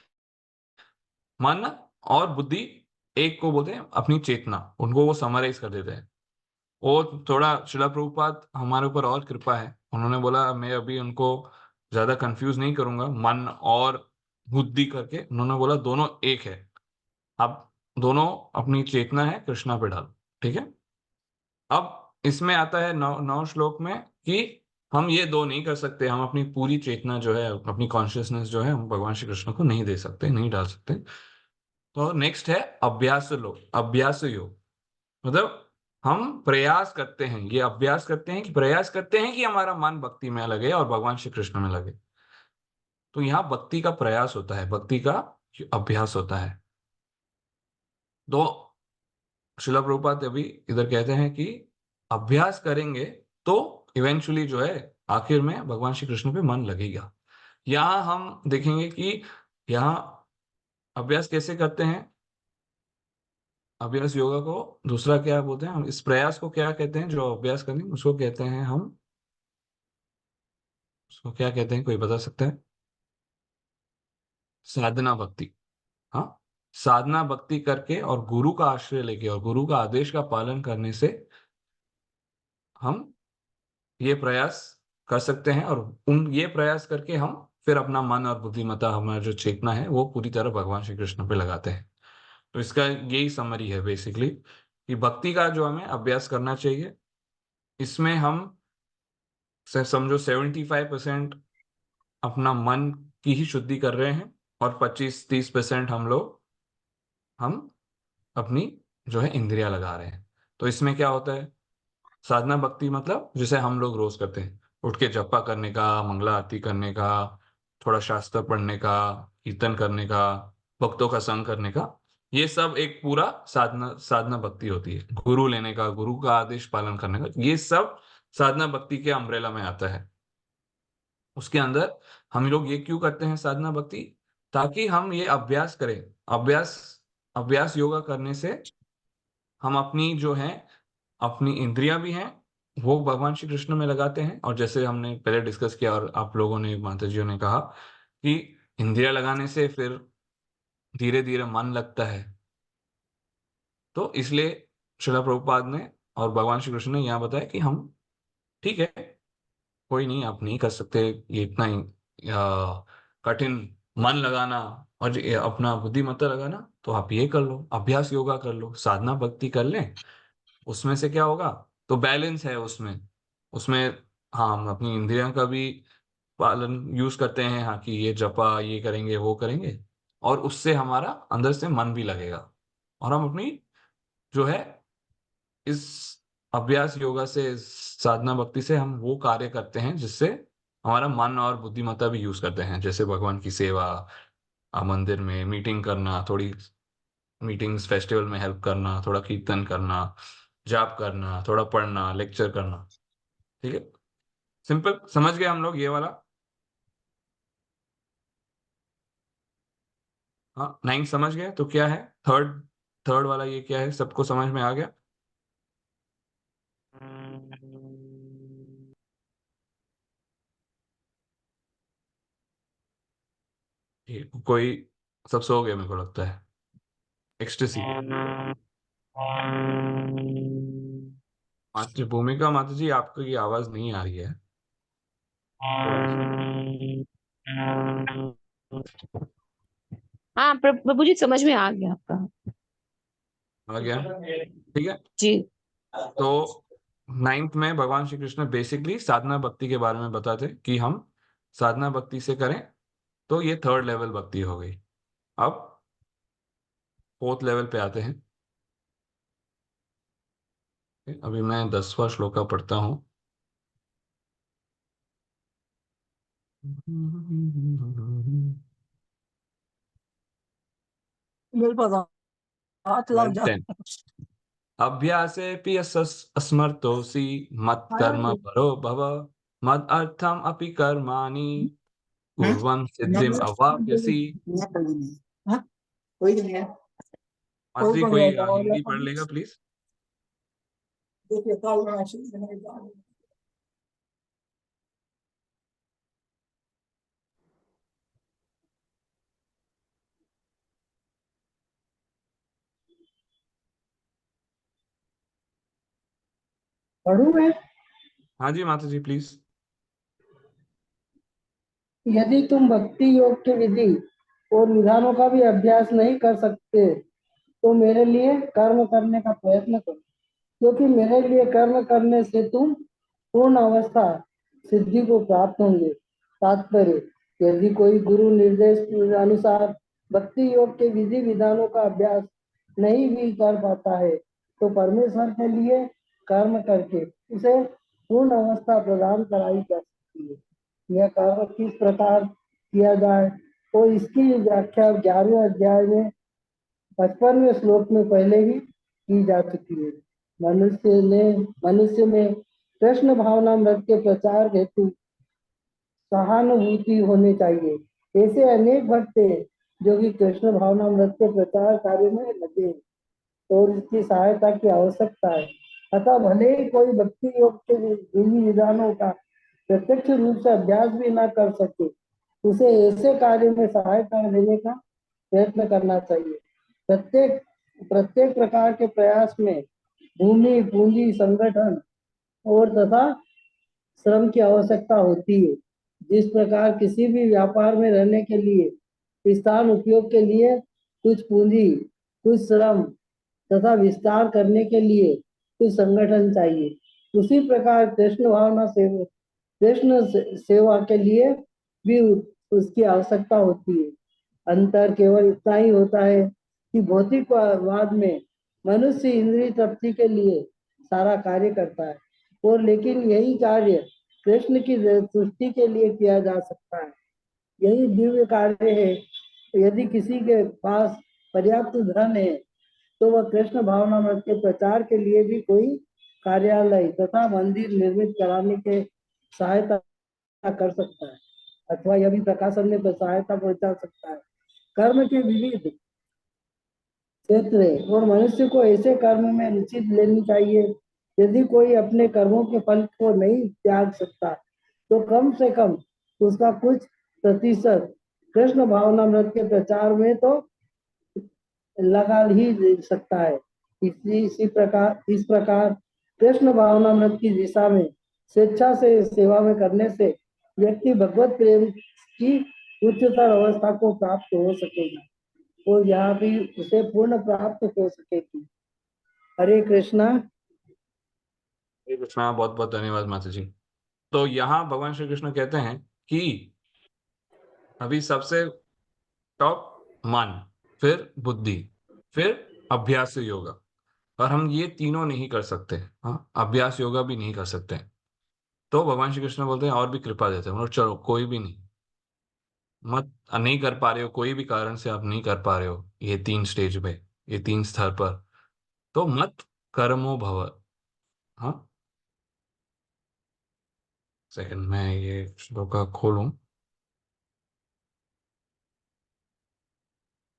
मन और बुद्धि, एक को बोलते हैं अपनी चेतना, उनको वो समराइज कर देते हैं। वो थोड़ा श्रीला प्रभुपाद हमारे ऊपर और कृपा है, उन्होंने बोला मैं अभी उनको ज्यादा कंफ्यूज नहीं करूंगा मन और बुद्धि करके, उन्होंने बोला दोनों एक है, आप दोनों अपनी चेतना है कृष्णा पे डालो, ठीक है। अब इसमें आता है 9 श्लोक में कि हम ये दो नहीं कर सकते, हम अपनी पूरी चेतना जो है, अपनी कॉन्शियसनेस जो है, हम भगवान श्री कृष्ण को नहीं दे सकते, नहीं डाल सकते। तो नेक्स्ट है अभ्यास योग, मतलब हम प्रयास करते हैं, ये अभ्यास करते हैं कि प्रयास करते हैं कि हमारा मन भक्ति में लगे और भगवान श्री कृष्ण में लगे। तो यहाँ भक्ति का प्रयास होता है, भक्ति का अभ्यास होता है। तो श्रीला प्रभुपाद अभी इधर कहते हैं कि अभ्यास करेंगे तो इवेंचुअली जो है आखिर में भगवान श्री कृष्ण पे मन लगेगा। यहाँ हम देखेंगे कि यहाँ अभ्यास कैसे करते हैं, अभ्यास योगा को दूसरा क्या बोलते हैं हम, इस प्रयास को क्या कहते हैं, जो अभ्यास करेंगे उसको कहते हैं हम, उसको क्या कहते हैं, कोई बता सकता है? साधना भक्ति। हाँ, साधना भक्ति करके और गुरु का आश्रय लेके और गुरु का आदेश का पालन करने से हम ये प्रयास कर सकते हैं, और उन ये प्रयास करके हम फिर अपना मन और बुद्धिमत्ता, हमारा जो चेतना है, वो पूरी तरह भगवान श्री कृष्ण पे लगाते हैं। तो इसका यही समरी है बेसिकली, कि भक्ति का जो हमें अभ्यास करना चाहिए, इसमें हम समझो 75% अपना मन की ही शुद्धि कर रहे हैं, और 25-30% हम अपनी जो है इंद्रिया लगा रहे हैं। तो इसमें क्या होता है, साधना भक्ति मतलब जिसे हम लोग रोज करते हैं, उठ के जपा करने का, मंगला आरती करने का, थोड़ा शास्त्र पढ़ने का, कीर्तन करने का, भक्तों का संग करने का, ये सब एक पूरा साधना साधना भक्ति होती है। गुरु लेने का, गुरु का आदेश पालन करने का, ये सब साधना भक्ति के अम्ब्रेला में आता है। उसके अंदर हम लोग ये क्यों करते हैं साधना भक्ति, ताकि हम ये अभ्यास करें। अभ्यास अभ्यास योगा करने से हम अपनी जो है, अपनी इंद्रियां भी हैं, वो भगवान श्री कृष्ण में लगाते हैं। और जैसे हमने पहले डिस्कस किया और आप लोगों ने, माता जी ने कहा कि इंद्रिया लगाने से फिर धीरे धीरे मन लगता है। तो इसलिए श्रीला प्रभुपाद ने और भगवान श्री कृष्ण ने यहाँ बताया कि हम, ठीक है, कोई नहीं, आप नहीं कर सकते ये इतना ही कठिन मन लगाना और ये अपना बुद्धिमत्ता लगाना, तो आप ये कर लो, अभ्यास योगा कर लो, साधना भक्ति कर लें। उसमें से क्या होगा, तो बैलेंस है उसमें उसमें हाँ, हम अपनी इंद्रियों का भी पालन यूज करते हैं, हाँ, कि ये जपा ये करेंगे वो करेंगे, और उससे हमारा अंदर से मन भी लगेगा, और हम अपनी जो है इस अभ्यास योगा से, इस साधना भक्ति से हम वो कार्य करते हैं जिससे हमारा मन और बुद्धिमत्ता भी यूज करते हैं, जैसे भगवान की सेवा, मंदिर में मीटिंग करना, थोड़ी मीटिंग्स फेस्टिवल में हेल्प करना, थोड़ा कीर्तन करना, जाप करना, थोड़ा पढ़ना, लेक्चर करना। ठीक है, सिंपल समझ गए हम लोग ये वाला। हाँ, 9 समझ गए, तो क्या है थर्ड, थर्ड वाला ये क्या है, सबको समझ में आ गया? कोई सब सो गए मेरे को लगता है। एक्सटेसी, मातृ भूमिका, माता जी आपकी आवाज नहीं आ रही है थोड़ी सी। हाँ प्रभु जी समझ में आ गया आपका। आ गया, ठीक है। जी। तो 9th में भगवान श्री कृष्ण बेसिकली साधना भक्ति के बारे में बताते कि हम साधना भक्ति से करें, तो ये थर्ड लेवल भक्ति हो गई। अब फोर्थ लेवल पे आते हैं। अभी मैं 10वां श्लोका पढ़ता हूँ। मेरे पास हाथ लग जा। 10 अभ्यासेऽपि असमर्थोऽसि मत्कर्म परो भव, मद अर्थम अपि कर्माणि पूर्वं सिद्धिम अवाप्यसि। हाँ, कोई नहीं है, माता कोई जी पढ़ कोई लेगा और हिंदी पढ़ लेगा प्लीज। पढ़ूं मैं? हाँ जी माता जी प्लीज। यदि तुम भक्ति योग के विधि और विधानों का भी अभ्यास नहीं कर सकते तो मेरे लिए कर्म करने का प्रयत्न करो, क्योंकि मेरे लिए कर्म करने से तुम पूर्ण अवस्था सिद्धि को प्राप्त होंगे। तात्पर्य, यदि कोई गुरु निर्देश के अनुसार भक्ति योग के विधि विधानों का अभ्यास नहीं भी कर पाता है तो परमेश्वर के लिए कर्म करके उसे पूर्ण अवस्था प्रदान कराई जा सकती है। यह कर्म किस प्रकार किया जाए तो इसकी व्याख्या 11वें अध्याय में 55वें श्लोक में पहले ही की जा चुकी है। मनुष्य में कृष्ण भावना मृत के प्रचार हेतु सहानुभूति होनी चाहिए। ऐसे अनेक भक्त हैं जो कि कृष्ण भावना मृत के प्रचार कार्य में लगे हैं और इसकी सहायता की आवश्यकता है। अतः भले ही कोई भक्ति योग के विधि विधानों का प्रत्यक्ष रूप से अभ्यास भी न कर सके, उसे ऐसे कार्य में सहायता देने का प्रयत्न करना चाहिए। प्रत्येक प्रत्येक प्रकार के प्रयास में भूमि पूंजी संगठन और तथा श्रम की आवश्यकता होती है। जिस प्रकार किसी भी व्यापार में रहने के लिए स्थान उपयोग के लिए कुछ पूंजी, कुछ श्रम तथा विस्तार करने के लिए कुछ संगठन चाहिए, उसी प्रकार कृष्ण सेवा के लिए भी उसकी आवश्यकता होती है। अंतर केवल इतना ही होता है कि भौतिकवाद में मनुष्य इंद्रिय तृप्ति के लिए सारा कार्य करता है और लेकिन यही कार्य कृष्ण की सृष्टि के लिए किया जा सकता है। यही दिव्य कार्य है। यदि किसी के पास पर्याप्त धन है तो वह कृष्ण भावनामृत के प्रचार के लिए भी कोई कार्यालय तथा मंदिर निर्मित कराने के सहायता कर सकता है अथवा यह भी प्रकाशन में सहायता पहुंचा सकता है। कर्म के विविध क्षेत्र है और मनुष्य को ऐसे कर्म में रुचि लेनी चाहिए। यदि कोई अपने कर्मों के फल को नहीं त्याग सकता तो कम से कम उसका कुछ प्रतिशत कृष्ण भावनामृत के प्रचार में तो लगा ही दे सकता है। इस प्रकार कृष्ण भावनामृत की दिशा में स्वेच्छा से सेवा में करने से व्यक्ति भगवत प्रेम की उच्चतर अवस्था को प्राप्त हो सकेगा और यहाँ भी उसे पूर्ण प्राप्त हो सकेगी। हरे कृष्णा। हरे कृष्णा, बहुत बहुत धन्यवाद माता जी। तो यहाँ भगवान श्री कृष्ण कहते हैं कि अभी सबसे टॉप मन, फिर बुद्धि, फिर अभ्यास योगा, और हम ये तीनों नहीं कर सकते। हाँ, अभ्यास योगा भी नहीं कर सकते। तो भगवान श्री कृष्ण बोलते हैं और भी कृपा देते हैं, मतलब चलो कोई भी नहीं, मत नहीं कर पा रहे हो, कोई भी कारण से आप नहीं कर पा रहे हो ये तीन स्टेज पे, ये तीन स्तर पर, तो मत कर्मो भव। हाँ, सेकंड में ये श्लोक खोलूं।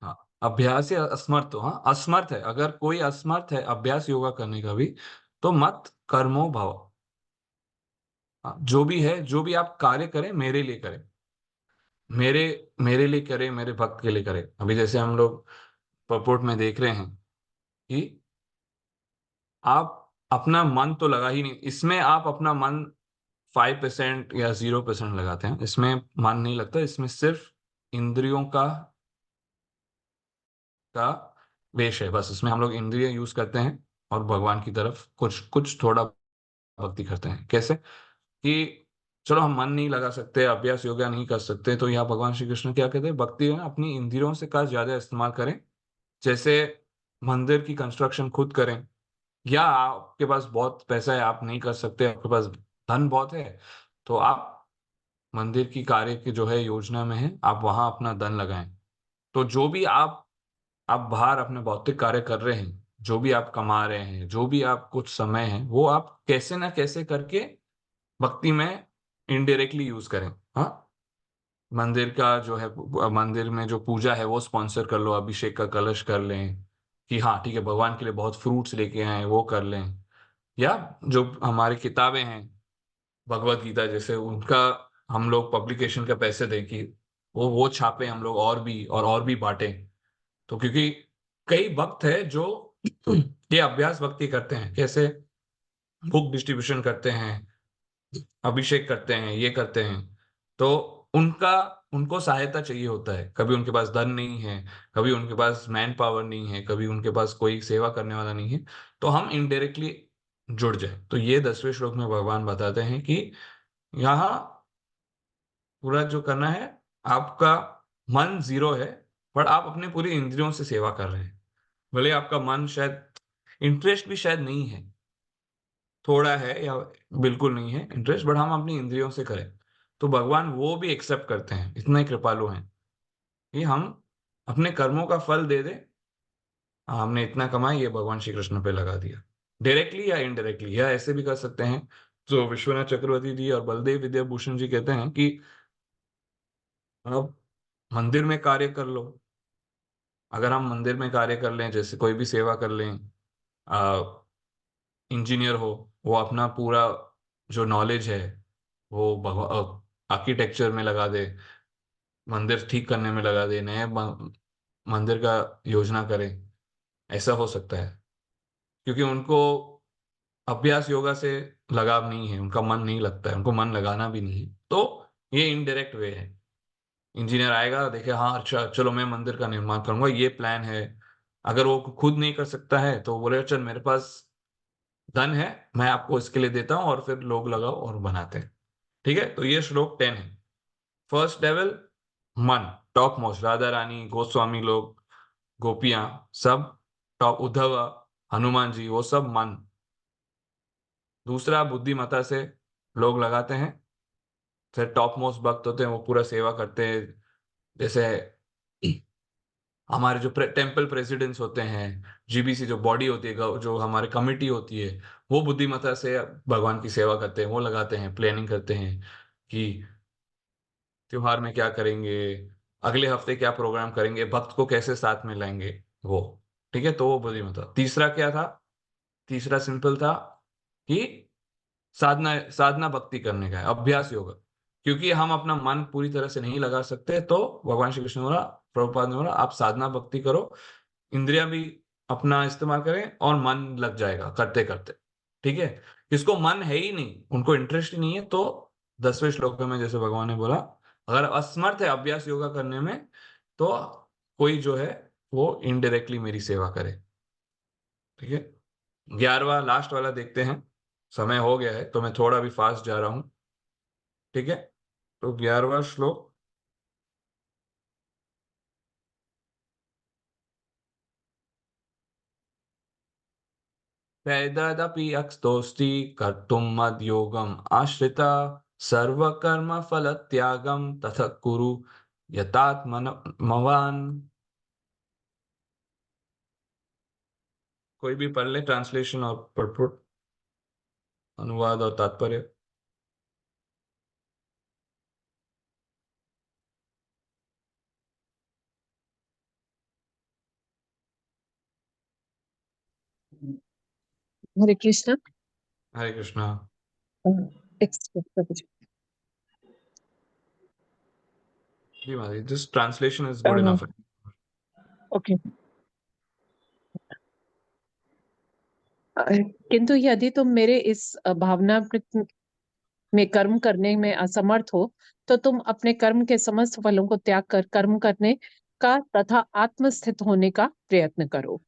हाँ, अभ्यास या असमर्थ हो, हाँ असमर्थ है, अगर कोई असमर्थ है अभ्यास योगा करने का भी, तो मत कर्मो भव। हाँ, जो भी है, जो भी आप कार्य करें मेरे लिए करें, मेरे मेरे लिए करें, मेरे भक्त के लिए करें। अभी जैसे हम लोग पपोर्ट में देख रहे हैं कि आप अपना मन तो लगा ही नहीं इसमें, आप अपना मन 5% या 0% लगाते हैं, इसमें मन नहीं लगता, इसमें सिर्फ इंद्रियों का वेश है बस। इसमें हम लोग इंद्रिय यूज करते हैं और भगवान की तरफ कुछ कुछ थोड़ा भक्ति करते हैं। कैसे कि चलो हम मन नहीं लगा सकते, अभ्यास योगा नहीं कर सकते, तो यहाँ भगवान श्री कृष्ण क्या कहते हैं, भक्ति में अपनी इंद्रियों से का ज्यादा इस्तेमाल करें। जैसे मंदिर की कंस्ट्रक्शन खुद करें, या आपके पास बहुत पैसा है, आप नहीं कर सकते, आपके पास धन बहुत है, तो आप मंदिर की कार्य की जो है योजना में है, आप वहां अपना धन लगाएं। तो जो भी आप बाहर अपने भौतिक कार्य कर रहे हैं, जो भी आप कमा रहे हैं, जो भी आप कुछ समय है, वो आप कैसे ना कैसे करके भक्ति में इनडायरेक्टली यूज करें। हाँ, मंदिर का जो है, मंदिर में जो पूजा है वो स्पॉन्सर कर लो, अभिषेक का कलश कर लें, कि हाँ ठीक है भगवान के लिए बहुत फ्रूट्स लेके आए वो कर लें, या जो हमारी किताबें हैं भगवत गीता जैसे, उनका हम लोग पब्लिकेशन का पैसे दें कि वो छापे हम लोग और भी बांटे। तो क्योंकि कई भक्त है जो ये अभ्यास भक्ति करते हैं, कैसे बुक डिस्ट्रीब्यूशन करते हैं, अभिषेक करते हैं, ये करते हैं, तो उनका उनको सहायता चाहिए होता है। कभी उनके पास धन नहीं है, कभी उनके पास मैन पावर नहीं है, कभी उनके पास कोई सेवा करने वाला नहीं है, तो हम इनडायरेक्टली जुड़ जाए। तो ये 10वें श्लोक में भगवान बताते हैं कि यहाँ पूरा जो करना है, आपका मन जीरो है, पर आप अपने पूरी इंद्रियों से सेवा कर रहे हैं। भले आपका मन शायद, इंटरेस्ट भी शायद नहीं है, थोड़ा है या बिल्कुल नहीं है इंटरेस्ट, बट हम अपनी इंद्रियों से करें तो भगवान वो भी एक्सेप्ट करते हैं। इतना ही कृपालु हैं कि हम अपने कर्मों का फल दे दें। हमने इतना कमाया, ये भगवान श्री कृष्ण पे लगा दिया, डायरेक्टली या इनडायरेक्टली, या ऐसे भी कर सकते हैं। जो विश्वनाथ चक्रवर्ती जी और बलदेव विद्याभूषण जी कहते हैं कि आप मंदिर में कार्य कर लो। अगर हम मंदिर में कार्य कर लें, जैसे कोई भी सेवा कर लें, इंजीनियर हो, वो अपना पूरा जो नॉलेज है वो आर्किटेक्चर में लगा दे, मंदिर ठीक करने में लगा दे, नए मंदिर का योजना करे, ऐसा हो सकता है। क्योंकि उनको अभ्यास योगा से लगाव नहीं है, उनका मन नहीं लगता है, उनको मन लगाना भी नहीं है, तो ये इनडायरेक्ट वे है। इंजीनियर आएगा, देखे हाँ अच्छा चलो मैं मंदिर का निर्माण करूंगा, ये प्लान है। अगर वो खुद नहीं कर सकता है तो बोले चल मेरे पास धन है, मैं आपको इसके लिए देता हूं, और फिर लोग लगाओ और बनाते हैं। ठीक है, तो ये श्लोक 10 है। फर्स्ट लेवल मन, टॉप मोस्ट, राधा रानी, गोस्वामी लोग, गोपियां, सब टॉप, उद्धव, हनुमान जी, वो सब मन। दूसरा बुद्धिमता से लोग लगाते हैं। फिर टॉप मोस्ट भक्त होते हैं, वो पूरा सेवा करते हैं। जैसे हमारे जो टेम्पल प्रेसिडेंट्स होते हैं, जीबीसी जो बॉडी होती है, जो हमारे कमिटी होती है, वो बुद्धिमता से भगवान की सेवा करते हैं, वो लगाते हैं, प्लानिंग करते हैं कि त्योहार में क्या करेंगे, अगले हफ्ते क्या प्रोग्राम करेंगे, भक्त को कैसे साथ में लाएंगे, वो। ठीक है, तो वो बुद्धिमता। तीसरा क्या था? तीसरा सिंपल था कि साधना साधना भक्ति करने का है, अभ्यास योगा। क्योंकि हम अपना मन पूरी तरह से नहीं लगा सकते, तो भगवान श्री कृष्ण ने बोला, प्रभुपाद ने बोला, आप साधना भक्ति करो, इंद्रियां भी अपना इस्तेमाल करें और मन लग जाएगा करते करते। ठीक है, किसको मन है ही नहीं, उनको इंटरेस्ट ही नहीं है, तो 10वें श्लोक में जैसे भगवान ने बोला, अगर असमर्थ है अभ्यास योगा करने में, तो कोई जो है वो इनडायरेक्टली मेरी सेवा करे। ठीक है, 11वां लास्ट वाला देखते हैं। समय हो गया है तो मैं थोड़ा भी फास्ट जा रहा हूं। ठीक है, तो 11वां श्लोक, वेददपि यक्स्तोस्ति कर्तुम मद योगम आश्रिता सर्वकर्म फल त्यागम तथा कुरु यतात्मनवान। कोई भी पढ़ ले ट्रांसलेशन और पढ़, अनुवाद और तात्पर्य। हरे कृष्णा। हरे कृष्णा। प्रभु जी। जी महाराज, this translation is good enough. Okay. किंतु यदि तुम मेरे इस भावना में कर्म करने में असमर्थ हो, तो तुम अपने कर्म के समस्त फलों को त्याग कर कर्म करने का तथा आत्मस्थित होने का प्रयत्न करो।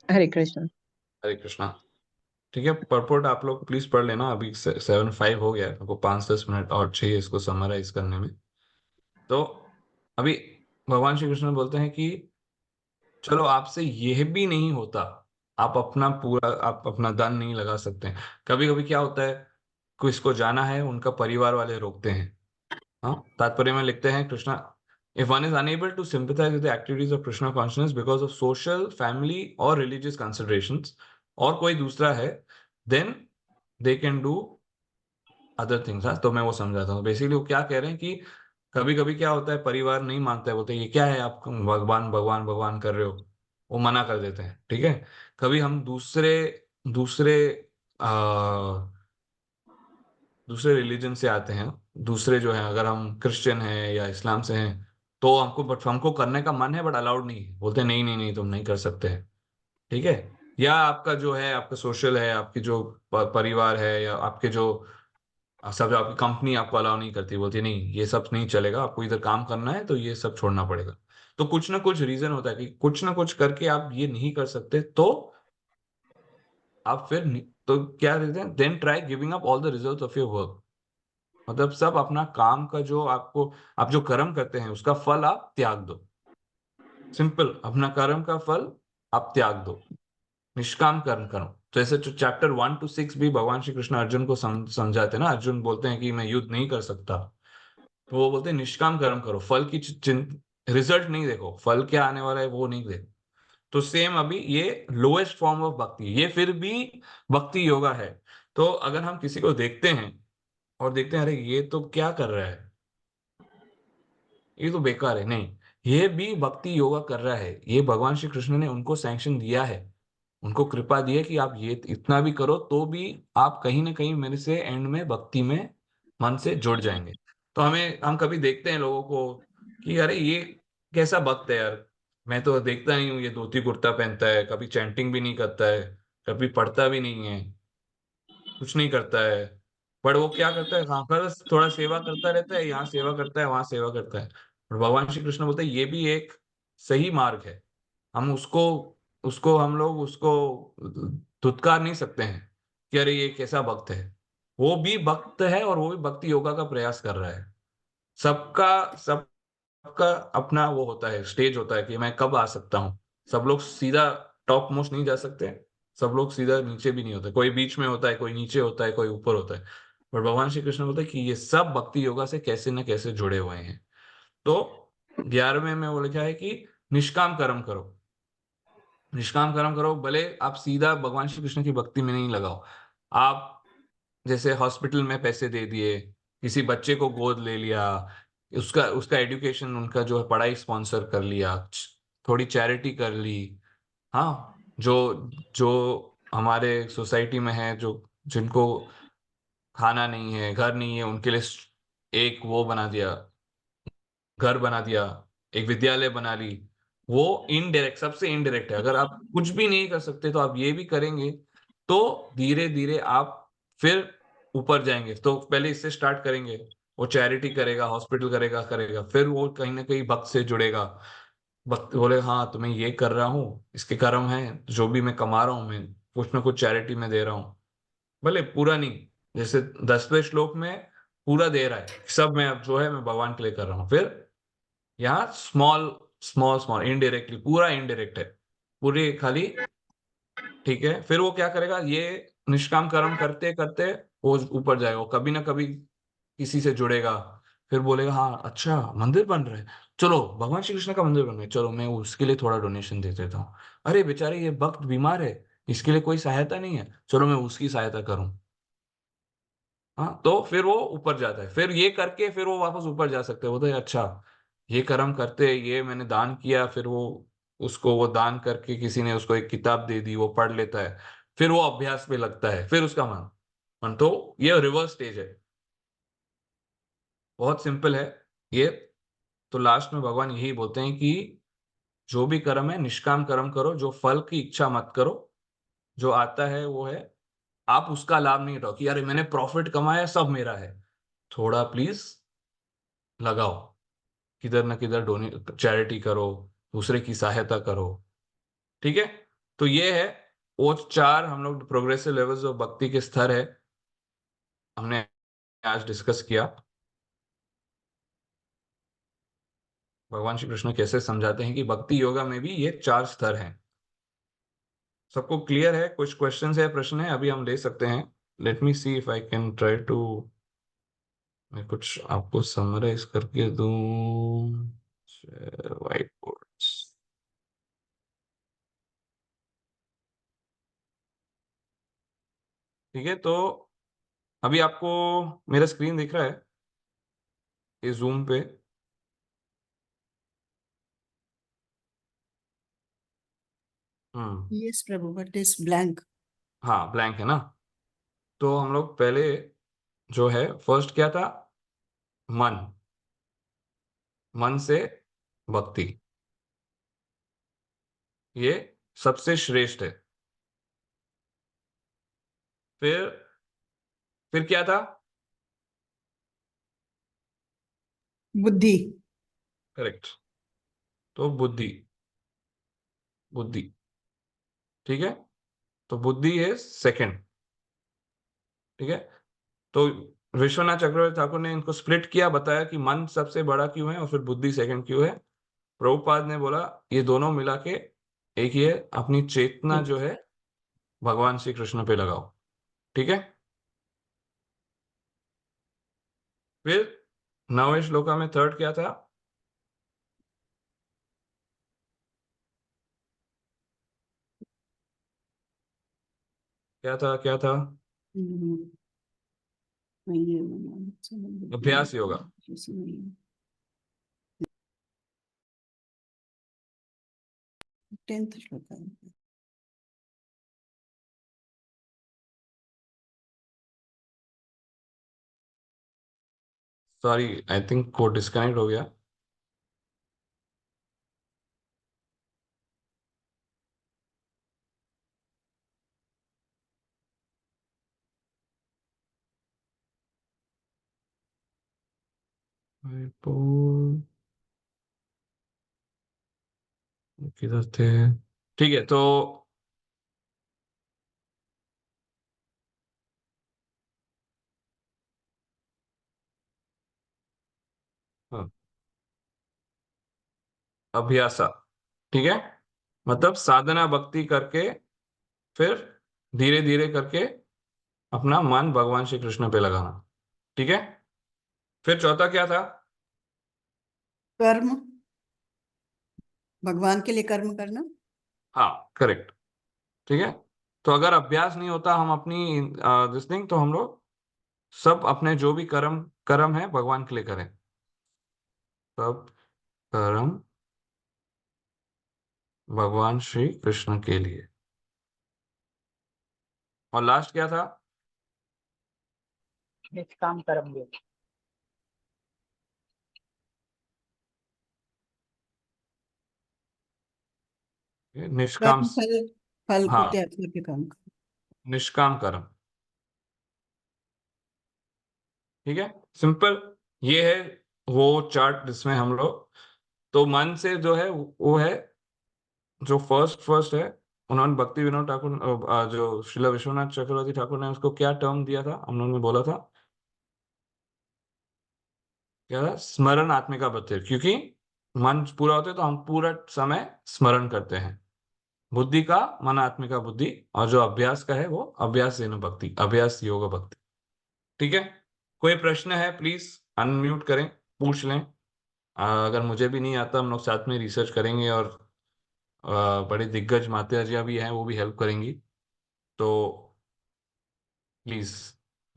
हरे कृष्ण। हरे कृष्णा। ठीक है, परपोर्ट आप लोग प्लीज पढ़ लेना, अभी 7:05 हो गया है, आपको 5-10 मिनट और चाहिए इसको समराइज करने में। तो अभी भगवान श्री कृष्ण बोलते हैं कि चलो आपसे यह भी नहीं होता, आप अपना धन नहीं लगा सकते। कभी कभी क्या होता है, किसको जाना है, उनका परिवार वाले रोकते हैं। हाँ, तात्पर्य में लिखते हैं Krishna, if one is unable to sympathize with the activities of Krishna consciousness because of social, family और रिलीजियस कंसिडरेशंस, और कोई दूसरा है, then they can do other things. हाँ, तो मैं वो समझाता हूँ। बेसिकली वो क्या कह रहे हैं कि कभी कभी क्या होता है, परिवार नहीं मानता है, बोलते हैं ये क्या है, आप भगवान भगवान भगवान कर रहे हो, वो मना कर देते हैं। ठीक है, कभी हम दूसरे दूसरे दूसरे रिलीजन से आते हैं, दूसरे जो है, अगर हम क्रिश्चियन हैं या इस्लाम से हैं, तो हमको करने का मन है बट अलाउड नहीं है, बोलते हैं नहीं नहीं नहीं तुम नहीं कर सकते हैं। ठीक है। या आपका जो है, आपका सोशल है, आपकी जो परिवार है, या आपके जो सब, आपकी कंपनी आपको अलाउ नहीं करती, बोलती है नहीं ये सब नहीं चलेगा, आपको इधर काम करना है तो ये सब छोड़ना पड़ेगा। तो कुछ ना कुछ रीजन होता है कि कुछ ना कुछ करके आप ये नहीं कर सकते, तो आप फिर तो क्या कहते हैं, then try giving up all the result of your work. मतलब सब अपना काम का जो आपको, आप जो कर्म करते हैं उसका फल आप त्याग दो। सिंपल, अपना कर्म का फल आप त्याग दो, निष्काम कर्म करो। तो ऐसे जो चैप्टर 1 to 6 भी भगवान श्री कृष्ण अर्जुन को समझाते हैं ना। अर्जुन बोलते हैं कि मैं युद्ध नहीं कर सकता, तो वो बोलते हैं निष्काम कर्म करो, फल की रिजल्ट नहीं देखो, फल क्या आने वाला है वो नहीं देखो। तो सेम अभी ये लोएस्ट फॉर्म ऑफ भक्ति, ये फिर भी भक्ति योगा है। तो अगर हम किसी को देखते हैं और देखते हैं अरे ये तो क्या कर रहा है, ये तो बेकार है, नहीं, ये भी भक्ति योगा कर रहा है, ये भगवान श्री कृष्ण ने उनको सैंक्शन दिया है, उनको कृपा दी है कि आप ये इतना भी करो तो भी आप कहीं ना कहीं मेरे से एंड में भक्ति में मन से जुड़ जाएंगे। तो हम कभी देखते हैं लोगों को कि अरे ये कैसा भक्त है यार, मैं तो देखता नहीं हूँ, ये धोती कुर्ता पहनता है, कभी चैंटिंग भी नहीं करता है, कभी पढ़ता भी नहीं है, कुछ नहीं करता है, पर वो क्या करता है, हाँ बस थोड़ा सेवा करता रहता है, यहाँ सेवा करता है वहां सेवा करता है। और भगवान श्री कृष्ण बोलते हैं ये भी एक सही मार्ग है, हम उसको उसको हम लोग उसको धुतकार नहीं सकते हैं कि अरे ये कैसा भक्त है। वो भी भक्त है और वो भी भक्ति योगा का प्रयास कर रहा है। सबका सबका अपना वो होता है, स्टेज होता है कि मैं कब आ सकता हूँ। सब लोग सीधा टॉप मोस्ट नहीं जा सकते, सब लोग सीधा नीचे भी नहीं होते, कोई बीच में होता है, कोई नीचे होता है, कोई ऊपर होता है। पर भगवान श्री कृष्ण बोलते हैं कि ये सब भक्ति योगा से कैसे न कैसे जुड़े हुए हैं। तो 11वें में वो लिखा है कि निष्काम कर्म करो, निष्काम कर्म करो, भले आप सीधा भगवान श्री कृष्ण की भक्ति में नहीं लगाओ। आप जैसे हॉस्पिटल में पैसे दे दिए, किसी बच्चे को गोद ले लिया, उसका उसका एजुकेशन, उनका जो है पढ़ाई स्पॉन्सर कर लिया, थोड़ी चैरिटी कर ली। हाँ, जो जो हमारे सोसाइटी में है, जो जिनको खाना नहीं है, घर नहीं है, उनके लिए एक वो बना दिया, घर बना दिया, एक विद्यालय बना ली। वो इनडायरेक्ट, सबसे इनडायरेक्ट है। अगर आप कुछ भी नहीं कर सकते तो आप ये भी करेंगे, तो धीरे धीरे आप फिर ऊपर जाएंगे। तो पहले इससे स्टार्ट करेंगे, वो चैरिटी करेगा, हॉस्पिटल करेगा करेगा, फिर वो कहीं ना कहीं भक्त से जुड़ेगा। भक्त बोले हाँ तो मैं ये कर रहा हूँ, इसके कर्म है, जो भी मैं कमा रहा हूँ मैं कुछ ना कुछ चैरिटी में दे रहा हूँ, भले पूरा नहीं, जैसे 10वें श्लोक में पूरा दे रहा है सब, मैं अब जो है मैं भगवान के लिए कर रहा हूँ। फिर यहाँ स्मॉल स्मॉल स्मॉल इनडायरेक्टली, पूरा इनडायरेक्ट है, पूरी खाली। ठीक है, फिर वो क्या करेगा, ये निष्काम कर्म करते करते वो ऊपर जाएगा, वो कभी ना कभी किसी से जुड़ेगा, फिर बोलेगा हाँ अच्छा मंदिर बन रहा है, चलो भगवान श्री कृष्ण का मंदिर बन रहा है, चलो मैं उसके लिए थोड़ा डोनेशन दे देता हूँ। अरे बेचारे ये भक्त बीमार है, इसके लिए कोई सहायता नहीं है, चलो मैं उसकी सहायता करूं। हाँ, तो फिर वो ऊपर जाता है, फिर ये करके फिर वो वापस ऊपर जा सकते हैं, बोलते हैं अच्छा ये कर्म करते, ये मैंने दान किया, फिर वो उसको वो दान करके किसी ने उसको एक किताब दे दी, वो पढ़ लेता है, फिर वो अभ्यास पे लगता है, फिर उसका मन तो ये रिवर्स स्टेज है। बहुत सिंपल है ये। तो लास्ट में भगवान यही बोलते हैं कि जो भी कर्म है निष्काम कर्म करो, जो फल की इच्छा मत करो, जो आता है वो है, आप उसका लाभ नहीं उठाओ कि यार मैंने प्रॉफिट कमाया सब मेरा है। थोड़ा प्लीज लगाओ, किधर ना किधर डोने चैरिटी करो, दूसरे की सहायता करो। ठीक है। तो ये है वो 4 हम लोग प्रोग्रेसिव लेवल्स ऑफ भक्ति के स्तर है, हमने आज डिस्कस किया। भगवान श्री कृष्ण कैसे समझाते हैं कि भक्ति योगा में भी ये 4 स्तर हैं। सबको क्लियर है? कुछ क्वेश्चन है, प्रश्न है, अभी हम ले सकते हैं। Let me see if I can try to, मैं कुछ आपको समराइज करके दूं। White boards. ठीक है, तो अभी आपको मेरा स्क्रीन दिख रहा है इस जूम पे? हम्म। Yes, Prabhu, but it's blank. हाँ, ब्लैंक है ना? तो हम लोग पहले जो है फर्स्ट क्या था, मन, मन से भक्ति, ये सबसे श्रेष्ठ है। फिर फिर क्या था? बुद्धि। करेक्ट। तो बुद्धि, बुद्धि, ठीक है। तो बुद्धि है सेकंड, ठीक है। तो विश्वनाथ चक्रवर्ती ठाकुर ने इनको स्प्लिट किया, बताया कि मन सबसे बड़ा क्यों है और फिर बुद्धि सेकंड क्यों है। प्रभुपाद ने बोला ये दोनों मिला के एक ही है, अपनी चेतना जो है भगवान श्री कृष्ण पे लगाओ, ठीक है। फिर 9वें श्लोका में थर्ड क्या था? क्या था, क्या था? अभ्यास योगा। टेंथ श्लोक है। सॉरी, आई थिंक को डिस्कनेक्ट हो गया। किधर थे? ठीक है, तो हाँ, अभ्यासा, ठीक है। मतलब साधना भक्ति करके फिर धीरे धीरे करके अपना मन भगवान श्री कृष्ण पे लगाना, ठीक है। फिर चौथा क्या था? कर्म, भगवान के लिए कर्म करना। हाँ, करेक्ट, ठीक है। तो अगर अभ्यास नहीं होता हम अपनी दिस थिंग, तो हम लोग सब अपने जो भी कर्म कर्म है भगवान के लिए करें, सब कर्म भगवान श्री कृष्ण के लिए। और लास्ट क्या था? निष्काम कर्म योग। निष्काम, कर्म फल, फल को हाँ, त्याग करके काम करना। निष्काम कर्म, ठीक है। सिंपल, ये है वो चार्ट जिसमें हम लोग, तो मन से जो है वो है जो फर्स्ट फर्स्ट है। उन्होंने भक्ति विनोद ठाकुर जो श्रीला विश्वनाथ चक्रवर्ती ठाकुर ने उसको क्या टर्म दिया था, उन्होंने बोला था क्या था? स्मरण आत्मिका बधिर, क्योंकि मन पूरा होता है तो हम पूरा समय स्मरण करते हैं। बुद्धि का मन आत्मिका बुद्धि, और जो अभ्यास का है वो अभ्यास येन भक्ति, अभ्यास योग भक्ति, ठीक है। कोई प्रश्न है प्लीज अनम्यूट करें, पूछ लें। अगर मुझे भी नहीं आता, हम लोग साथ में रिसर्च करेंगे, और बड़े दिग्गज माताजियाँ भी हैं, वो भी हेल्प करेंगी। तो प्लीज,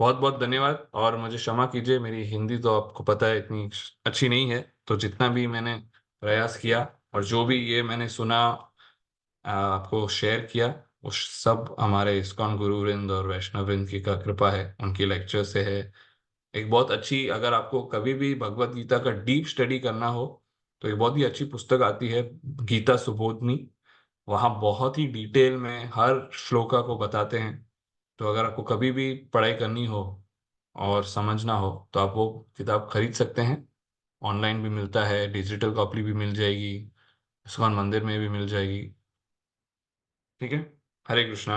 बहुत बहुत धन्यवाद। और मुझे क्षमा कीजिए, मेरी हिंदी तो आपको पता है इतनी अच्छी नहीं है, तो जितना भी मैंने प्रयास किया और जो भी ये मैंने सुना, आपको शेयर किया, वो सब हमारे इस्कॉन गुरुवृंद और वैष्णववृंद की का कृपा है, उनकी लेक्चर से है। एक बहुत अच्छी, अगर आपको कभी भी भगवत गीता का डीप स्टडी करना हो, तो एक बहुत ही अच्छी पुस्तक आती है, गीता सुबोधनी। वहाँ बहुत ही डिटेल में हर श्लोका को बताते हैं। तो अगर आपको कभी भी पढ़ाई करनी हो और समझना हो, तो आप वो किताब खरीद सकते हैं। ऑनलाइन भी मिलता है, डिजिटल कॉपी भी मिल जाएगी, इस्कॉन मंदिर में भी मिल जाएगी, ठीक है। Hare Krishna.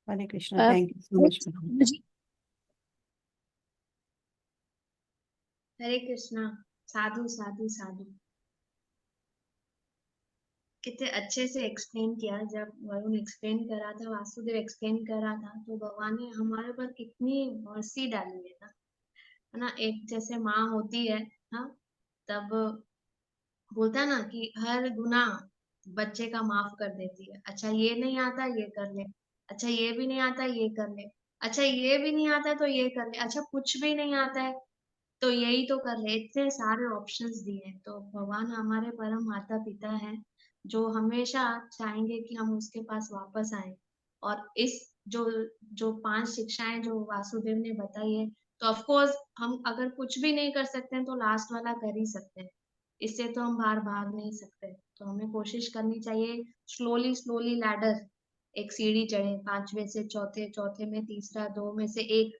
Hare Krishna, thank you so much. मुझे हरे कृष्णा। साधु साधु साधु। कितने अच्छे से एक्सप्लेन किया। जब वरुण एक्सप्लेन कर रहा था, वासुदेव एक्सप्लेन कर रहा था, तो भगवान ने हमारे ऊपर कितनी मर्सी डाली है ना। एक जैसे माँ होती है, हाँ, तब बोलता है ना कि हर गुनाह बच्चे का माफ कर देती है। अच्छा ये नहीं आता, ये कर ले। अच्छा ये भी नहीं आता, ये कर ले। अच्छा ये भी नहीं आता तो ये कर ले। अच्छा कुछ भी नहीं आता है तो यही तो कर ले। इतने सारे ऑप्शंस दिए हैं। तो भगवान हमारे परम माता पिता है, जो हमेशा चाहेंगे कि हम उसके पास वापस आए। और इस जो जो 5 शिक्षाएं जो वासुदेव ने बताई है, तो ऑफ कोर्स हम अगर कुछ भी नहीं कर सकते हैं तो लास्ट वाला कर ही सकते हैं। इससे तो हम बाहर भाग नहीं सकते। तो हमें कोशिश करनी चाहिए, स्लोली स्लोली लैडर, एक सीढ़ी चढ़े, 5वें से चौथे, चौथे में तीसरा, 2 में से 1।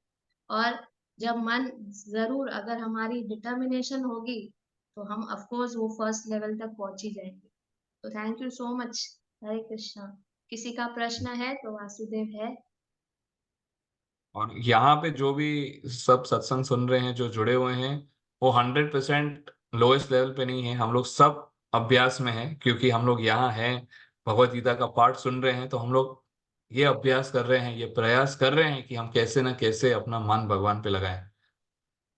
और जब मन जरूर, अगर हमारी डिटर्मिनेशन होगी, तो हम ऑफ कोर्स वो फर्स्ट लेवल तक पहुंच ही जाएंगे। तो thank you so much. Hare Krishna. किसी का प्रश्न है तो वासुदेव है। और यहाँ पे जो भी सब सत्संग सुन रहे हैं, जो जुड़े हुए हैं, वो 100% लोएस्ट लेवल पे नहीं है। हम लोग सब अभ्यास में हैं, क्योंकि हम लोग यहाँ हैं, भगवत गीता का पाठ सुन रहे हैं, तो हम लोग ये अभ्यास कर रहे हैं, ये प्रयास कर रहे हैं कि हम कैसे ना कैसे अपना मन भगवान पे लगाएं।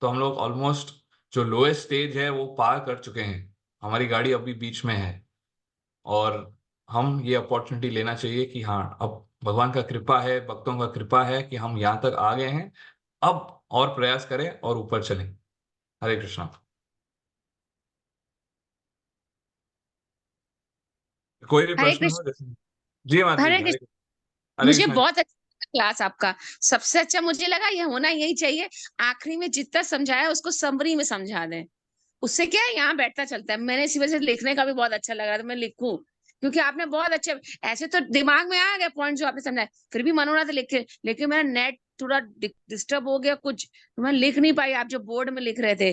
तो हम लोग ऑलमोस्ट जो लोएस्ट स्टेज है वो पार कर चुके हैं। हमारी गाड़ी अभी बीच में है, और हम ये अपॉर्चुनिटी लेना चाहिए कि हाँ, अब भगवान का कृपा है, भक्तों का कृपा है कि हम यहाँ तक आ गए हैं। अब और प्रयास करें और ऊपर चलें। हरे कृष्णा। कोई भी हरे प्रश्न हो कृष्ण। जैसे। जी माता जी, हरे हरे कृष्ण। हरे मुझे कृष्णा जी। बहुत अच्छा क्लास आपका। सबसे अच्छा मुझे लगा ये होना यही चाहिए। आखिरी में जितना समझाया उसको समरी में समझा दें। उससे क्या है, यहाँ बैठता चलता है। मैंने इसी वजह से लिखने का भी बहुत अच्छा लग रहा था, मैं लिखूं, क्योंकि आपने बहुत अच्छे, ऐसे तो दिमाग में आ गया पॉइंट जो आपने समझाया, फिर भी मन हो रहा था लिख के, लेकिन मेरा नेट थोड़ा डिस्टर्ब हो गया कुछ, तो मैं लिख नहीं पाई। आप जो बोर्ड में लिख रहे थे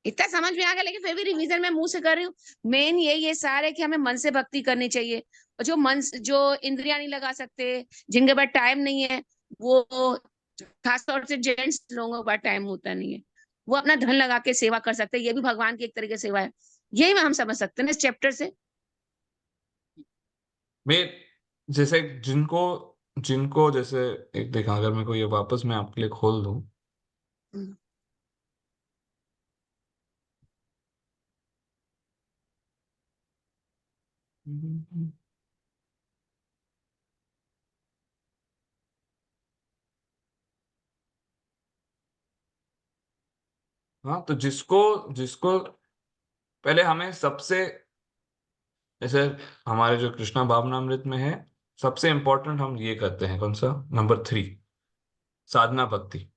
इतना समझ में आ गया, लेकिन फिर भी रिवीजन में मुंह से कर रही हूँ। मेन यही है सारे कि हमें मन से भक्ति करनी चाहिए। और जो इंद्रियां नहीं लगा सकते, जिनके पास टाइम नहीं है, वो खासतौर से जेंट्स लोगों के पास टाइम होता नहीं है, वो अपना धन लगा के सेवा कर सकते हैं। ये भी भगवान की एक तरीके से सेवा है। यही में हम समझ सकते हैं इस चैप्टर से। मैं जैसे जिनको जिनको जैसे, एक देखा, अगर मेरे को ये वापस मैं आपके लिए खोल दूं। हम्म। हाँ, तो जिसको जिसको पहले हमें सबसे, जैसे हमारे जो कृष्णा भावनामृत में है, सबसे इंपॉर्टेंट हम ये करते हैं, कौन सा, नंबर 3, साधना भक्ति।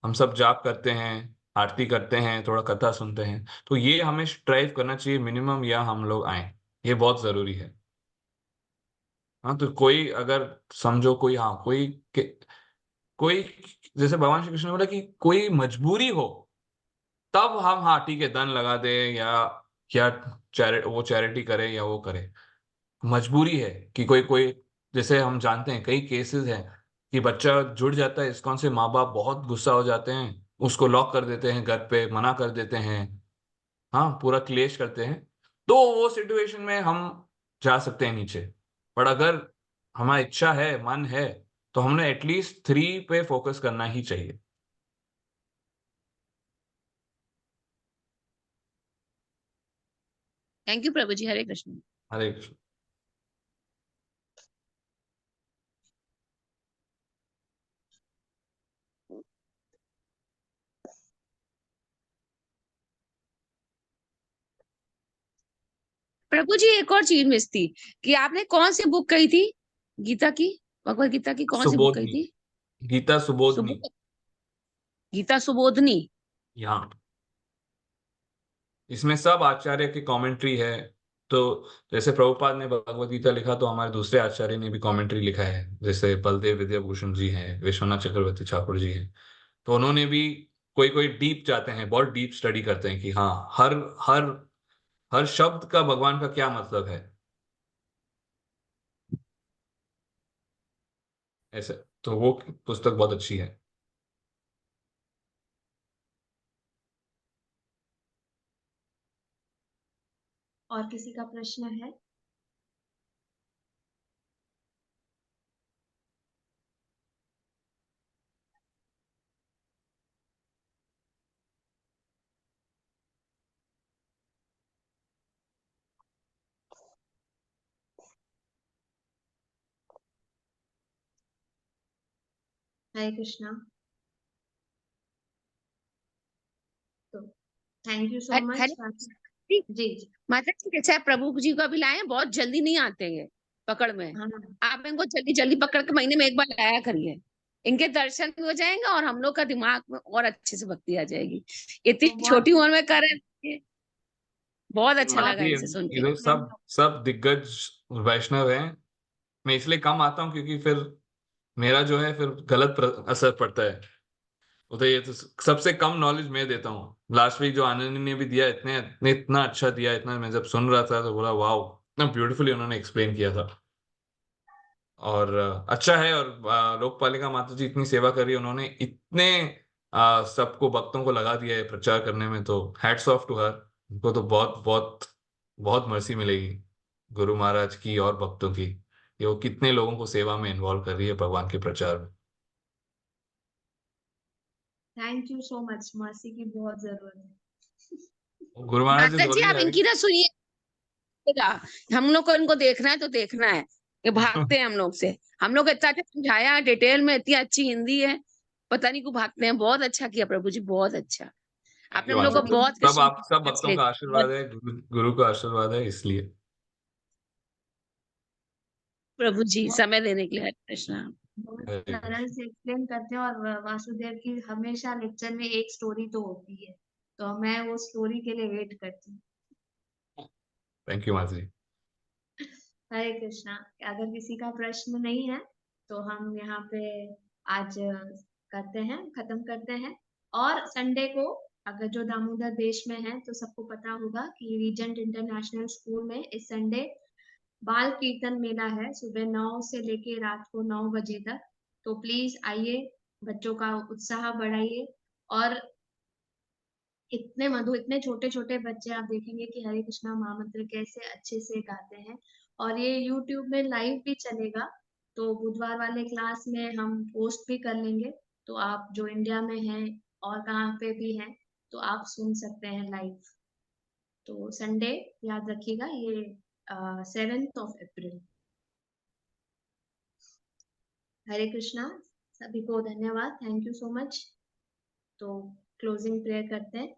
हम सब जाप करते हैं, आरती करते हैं, थोड़ा कथा सुनते हैं, तो ये हमें स्ट्राइव करना चाहिए मिनिमम, या हम लोग आए, ये बहुत जरूरी है। हाँ, तो कोई अगर समझो, कोई, हाँ, कोई जैसे भगवान श्री कृष्ण ने बोला कि कोई मजबूरी हो, तब हम, हाँ ठीक है, दान लगा दे, या वो चैरिटी करे या वो करे। मजबूरी है कि कोई कोई, जैसे हम जानते हैं कई केसेस हैं कि बच्चा जुड़ जाता है इस्कॉन से, माँ बाप बहुत गुस्सा हो जाते हैं, उसको लॉक कर देते हैं घर पे, मना कर देते हैं, हाँ, पूरा क्लेश करते हैं। तो वो सिचुएशन में हम जा सकते हैं नीचे। पर अगर हमारी इच्छा है, मन है, तो हमने एटलीस्ट 3 पे फोकस करना ही चाहिए। थैंक यू प्रभु जी। हरे कृष्ण। हरे कृष्ण। प्रभु जी एक और चीज मिस थी, कि आपने कौन सी बुक कही थी, गीता की, भगवत गीता की कौन सी बुक कही सुबोधनी, थी? गीता सुबोधनी। सुबोध, गीता सुबोधनी। यहाँ इसमें सब आचार्य की कमेंट्री है। तो जैसे प्रभुपाद ने भगवत गीता लिखा, तो हमारे दूसरे आचार्य ने भी कमेंट्री लिखा है, जैसे बलदेव विद्याभूषण जी हैं, विश्वनाथ चक्रवर्ती ठाकुर जी हैं। तो उन्होंने भी, कोई कोई डीप जाते हैं, बहुत डीप स्टडी करते हैं कि हाँ, हर हर हर शब्द का भगवान का क्या मतलब है, ऐसे। तो वो पुस्तक बहुत अच्छी है। और किसी का प्रश्न है? हरे कृष्णा। तो thank you so Hare much. जी, जी माता जी जैसे आप प्रभु जी को अभी लाए हैं, बहुत जल्दी नहीं आते ये पकड़ में। हाँ आप इनको जल्दी-जल्दी पकड़ के महीने में 1 बार लाया करिए। इनके दर्शन भी हो जाएँगे और हम लोग का दिमाग में और अच्छे से भक्ति आ जाएगी। इतनी वो बहुत छोटी उम्र में कर रहे हैं, ये बहुत अच्छा बहुत लगा मानती है, इनसे सुन के। इधर सब सब दिग्गज वैष्णव हैं। मैं इसलिए कम आता हूँ क्योंकि फिर मेरा जो है फिर गलत असर पड़ता है। उधर ये तो सबसे कम नॉलेज मैं देता हूँ। लास्ट वीक जो आनंद ने भी दिया, इतना अच्छा दिया, इतना मैं जब सुन रहा था तो बोला वाओ, इतना ब्यूटीफुली उन्होंने एक्सप्लेन किया था। और अच्छा है। और लोकपालिका माता जी इतनी सेवा करी, उन्होंने इतने सबको भक्तों को लगा दिया है प्रचार करने में, तो हैट्स ऑफ टू हर। उनको तो बहुत बहुत बहुत मर्सी मिलेगी गुरु महाराज की और भक्तों की। ये वो कितने लोगों को सेवा में इन्वॉल्व कर रही है भगवान के प्रचार में। Thank you so much, mercy की बहुत जरूरत है। गुरु महाराज इज माता जी ओनली आप इनकी ना सुनिएगा, हम लोग को इनको देखना है तो देखना है। ये भागते हैं हम लोग से। हम लोग इतना अच्छा समझाया डिटेल में, इतनी अच्छी हिंदी है, पता नहीं क्यों भागते हैं। बहुत अच्छा किया प्रभु जी, बहुत अच्छा। थैंक आपने यू हम लोग माता को जी। बहुत सब कृष्ण आप सब कॉन्शियस भक्तों ले का बहुत। आशीर्वाद है, गुरु का आशीर्वाद है इसलिए। प्रभु जी समय देने के लिए हरे कृष्णा। बहुत हरे सरल कृष्ण। से एक्सप्लेन करते हैं। और वासुदेव की हमेशा लेक्चर में एक स्टोरी तो होती है, तो मैं वो स्टोरी के लिए वेट करती हूँ। थैंक यू माता जी। हरे कृष्णा। अगर किसी का प्रश्न नहीं है तो हम यहाँ पे आज खत्म करते हैं। और संडे को अगर जो दामोदर देश में है तो सबको पता होगा कि रीजेंट इंटरनेशनल स्कूल में इस संडे बाल कीर्तन मेला है, सुबह 9 से लेके रात को 9 बजे तक। तो प्लीज आइए, बच्चों का उत्साह बढ़ाइए। और इतने छोटे छोटे बच्चे आप देखेंगे कि हरे कृष्णा महामंत्र कैसे अच्छे से गाते हैं। और ये यूट्यूब में लाइव भी चलेगा, तो बुधवार वाले क्लास में हम पोस्ट भी कर लेंगे। तो आप जो इंडिया में हैं और कहाँ पे भी हैं तो आप सुन सकते हैं लाइव। तो संडे याद रखिएगा, ये 7 अप्रैल। हरे कृष्णा। सभी को धन्यवाद, थैंक यू सो मच। तो क्लोजिंग प्रेयर करते हैं।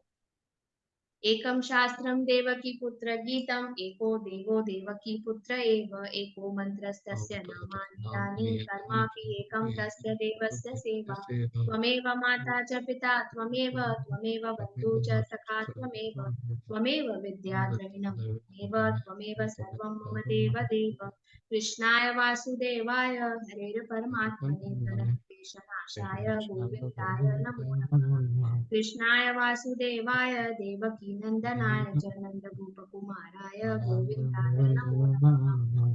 एकम शास्त्रम देवकी पुत्र गीतम, एको देवो देवकी पुत्र एव, एको मंत्रस्तस्य नामानि कर्मापि एकम तस्य देवस्य सेवा। त्वमेव माता च पिता त्वमेव, त्वमेव बन्धु च सखा त्वमेव, त्वमेव विद्या द्रविणं त्वमेव, त्वमेव सर्वं मम देव देव। कृष्णाय वासुदेवाय हरेर परमात्मने प्रणतक्लेशनाशाय गोविन्दाय नमो नमः। कृष्णाय वासुदेवाय देवकी नंदनाय च नन्दगोपकुमाराय गोविन्दाय नमो नमः।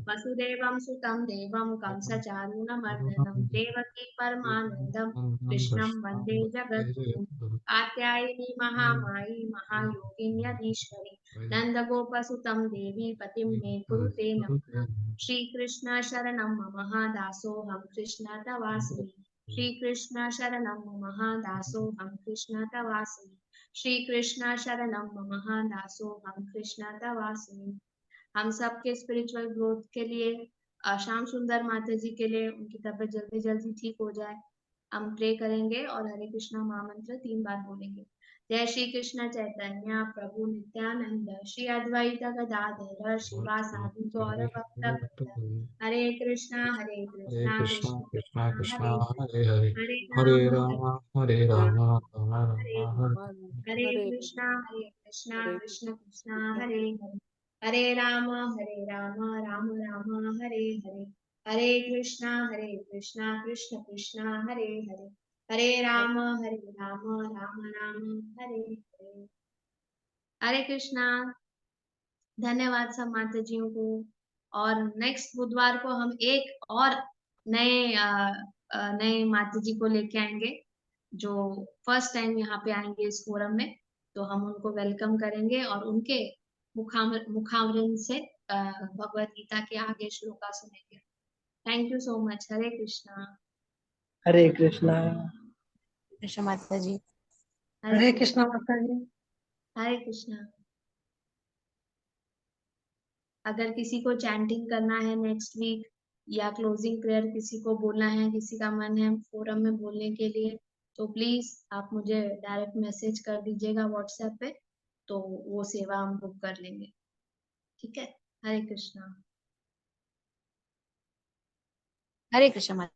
वसुदेवं सुतं देवं कंसचारूणमर्दनं देवकी परमानन्दं कृष्णं वन्दे जगद्गुरुं। कात्यायनी महामायी महायोगिन्यधीश्वरी नन्दगोपसुतं देवी पतिं मे कुरुते नमः। श्रीकृष्ण शरणं मम दासोऽहं कृष्ण तवास्मि। श्री कृष्ण शरणं मम दासोऽहं कृष्ण तवास्मि। श्री कृष्ण शरणं मम दासोऽहं कृष्ण तवास्मि। हम सबके स्पिरिचुअल ग्रोथ के लिए श्याम सुंदर माता जी के लिए उनकी तबीयत जल्दी जल्दी ठीक हो जाए, हम प्रे करेंगे और हरे कृष्णा महामंत्र 3 बार बोलेंगे। जय श्री कृष्ण चैतन्य प्रभु नित्यानंद, श्री अद्वैत गदाधर शिवासादि गौर भक्त। हरे कृष्णा हरे कृष्णा कृष्ण कृष्णा कृष्णा कृष्णा हरे हरे हरे, हरे हरे हरे राम हरे राम राम राम हरे राम हरे। हरे हरे कृष्णा हरे कृष्ण कृष्णा कृष्ण हरे हरे, हरे राम राम राम हरे हरे। हरे कृष्णा कृष्ण कृष्णा हरे हरे, हरे राम राम राम हरे हरे। हरे कृष्णा। धन्यवाद सब माता जियों को। और नेक्स्ट बुधवार को हम एक और नए माता जी को लेके आएंगे जो फर्स्ट टाइम यहाँ पे आएंगे इस फोरम में। तो हम उनको वेलकम करेंगे और उनके मुखावरन से भगवत गीता के आगे श्लोका सुनेंगे। Thank you so much. Hare Krishna. Hare Krishna. Krishna माता जी। हरे कृष्णा माता जी। हरे कृष्णा। अगर किसी को चैंटिंग करना है नेक्स्ट वीक या क्लोजिंग प्रेयर किसी को बोलना है, किसी का मन है फोरम में बोलने के लिए, तो प्लीज आप मुझे डायरेक्ट मैसेज कर दीजिएगा व्हाट्सएप पे। तो वो सेवा हम बुक कर लेंगे। ठीक है। हरे कृष्णा। हरे कृष्ण।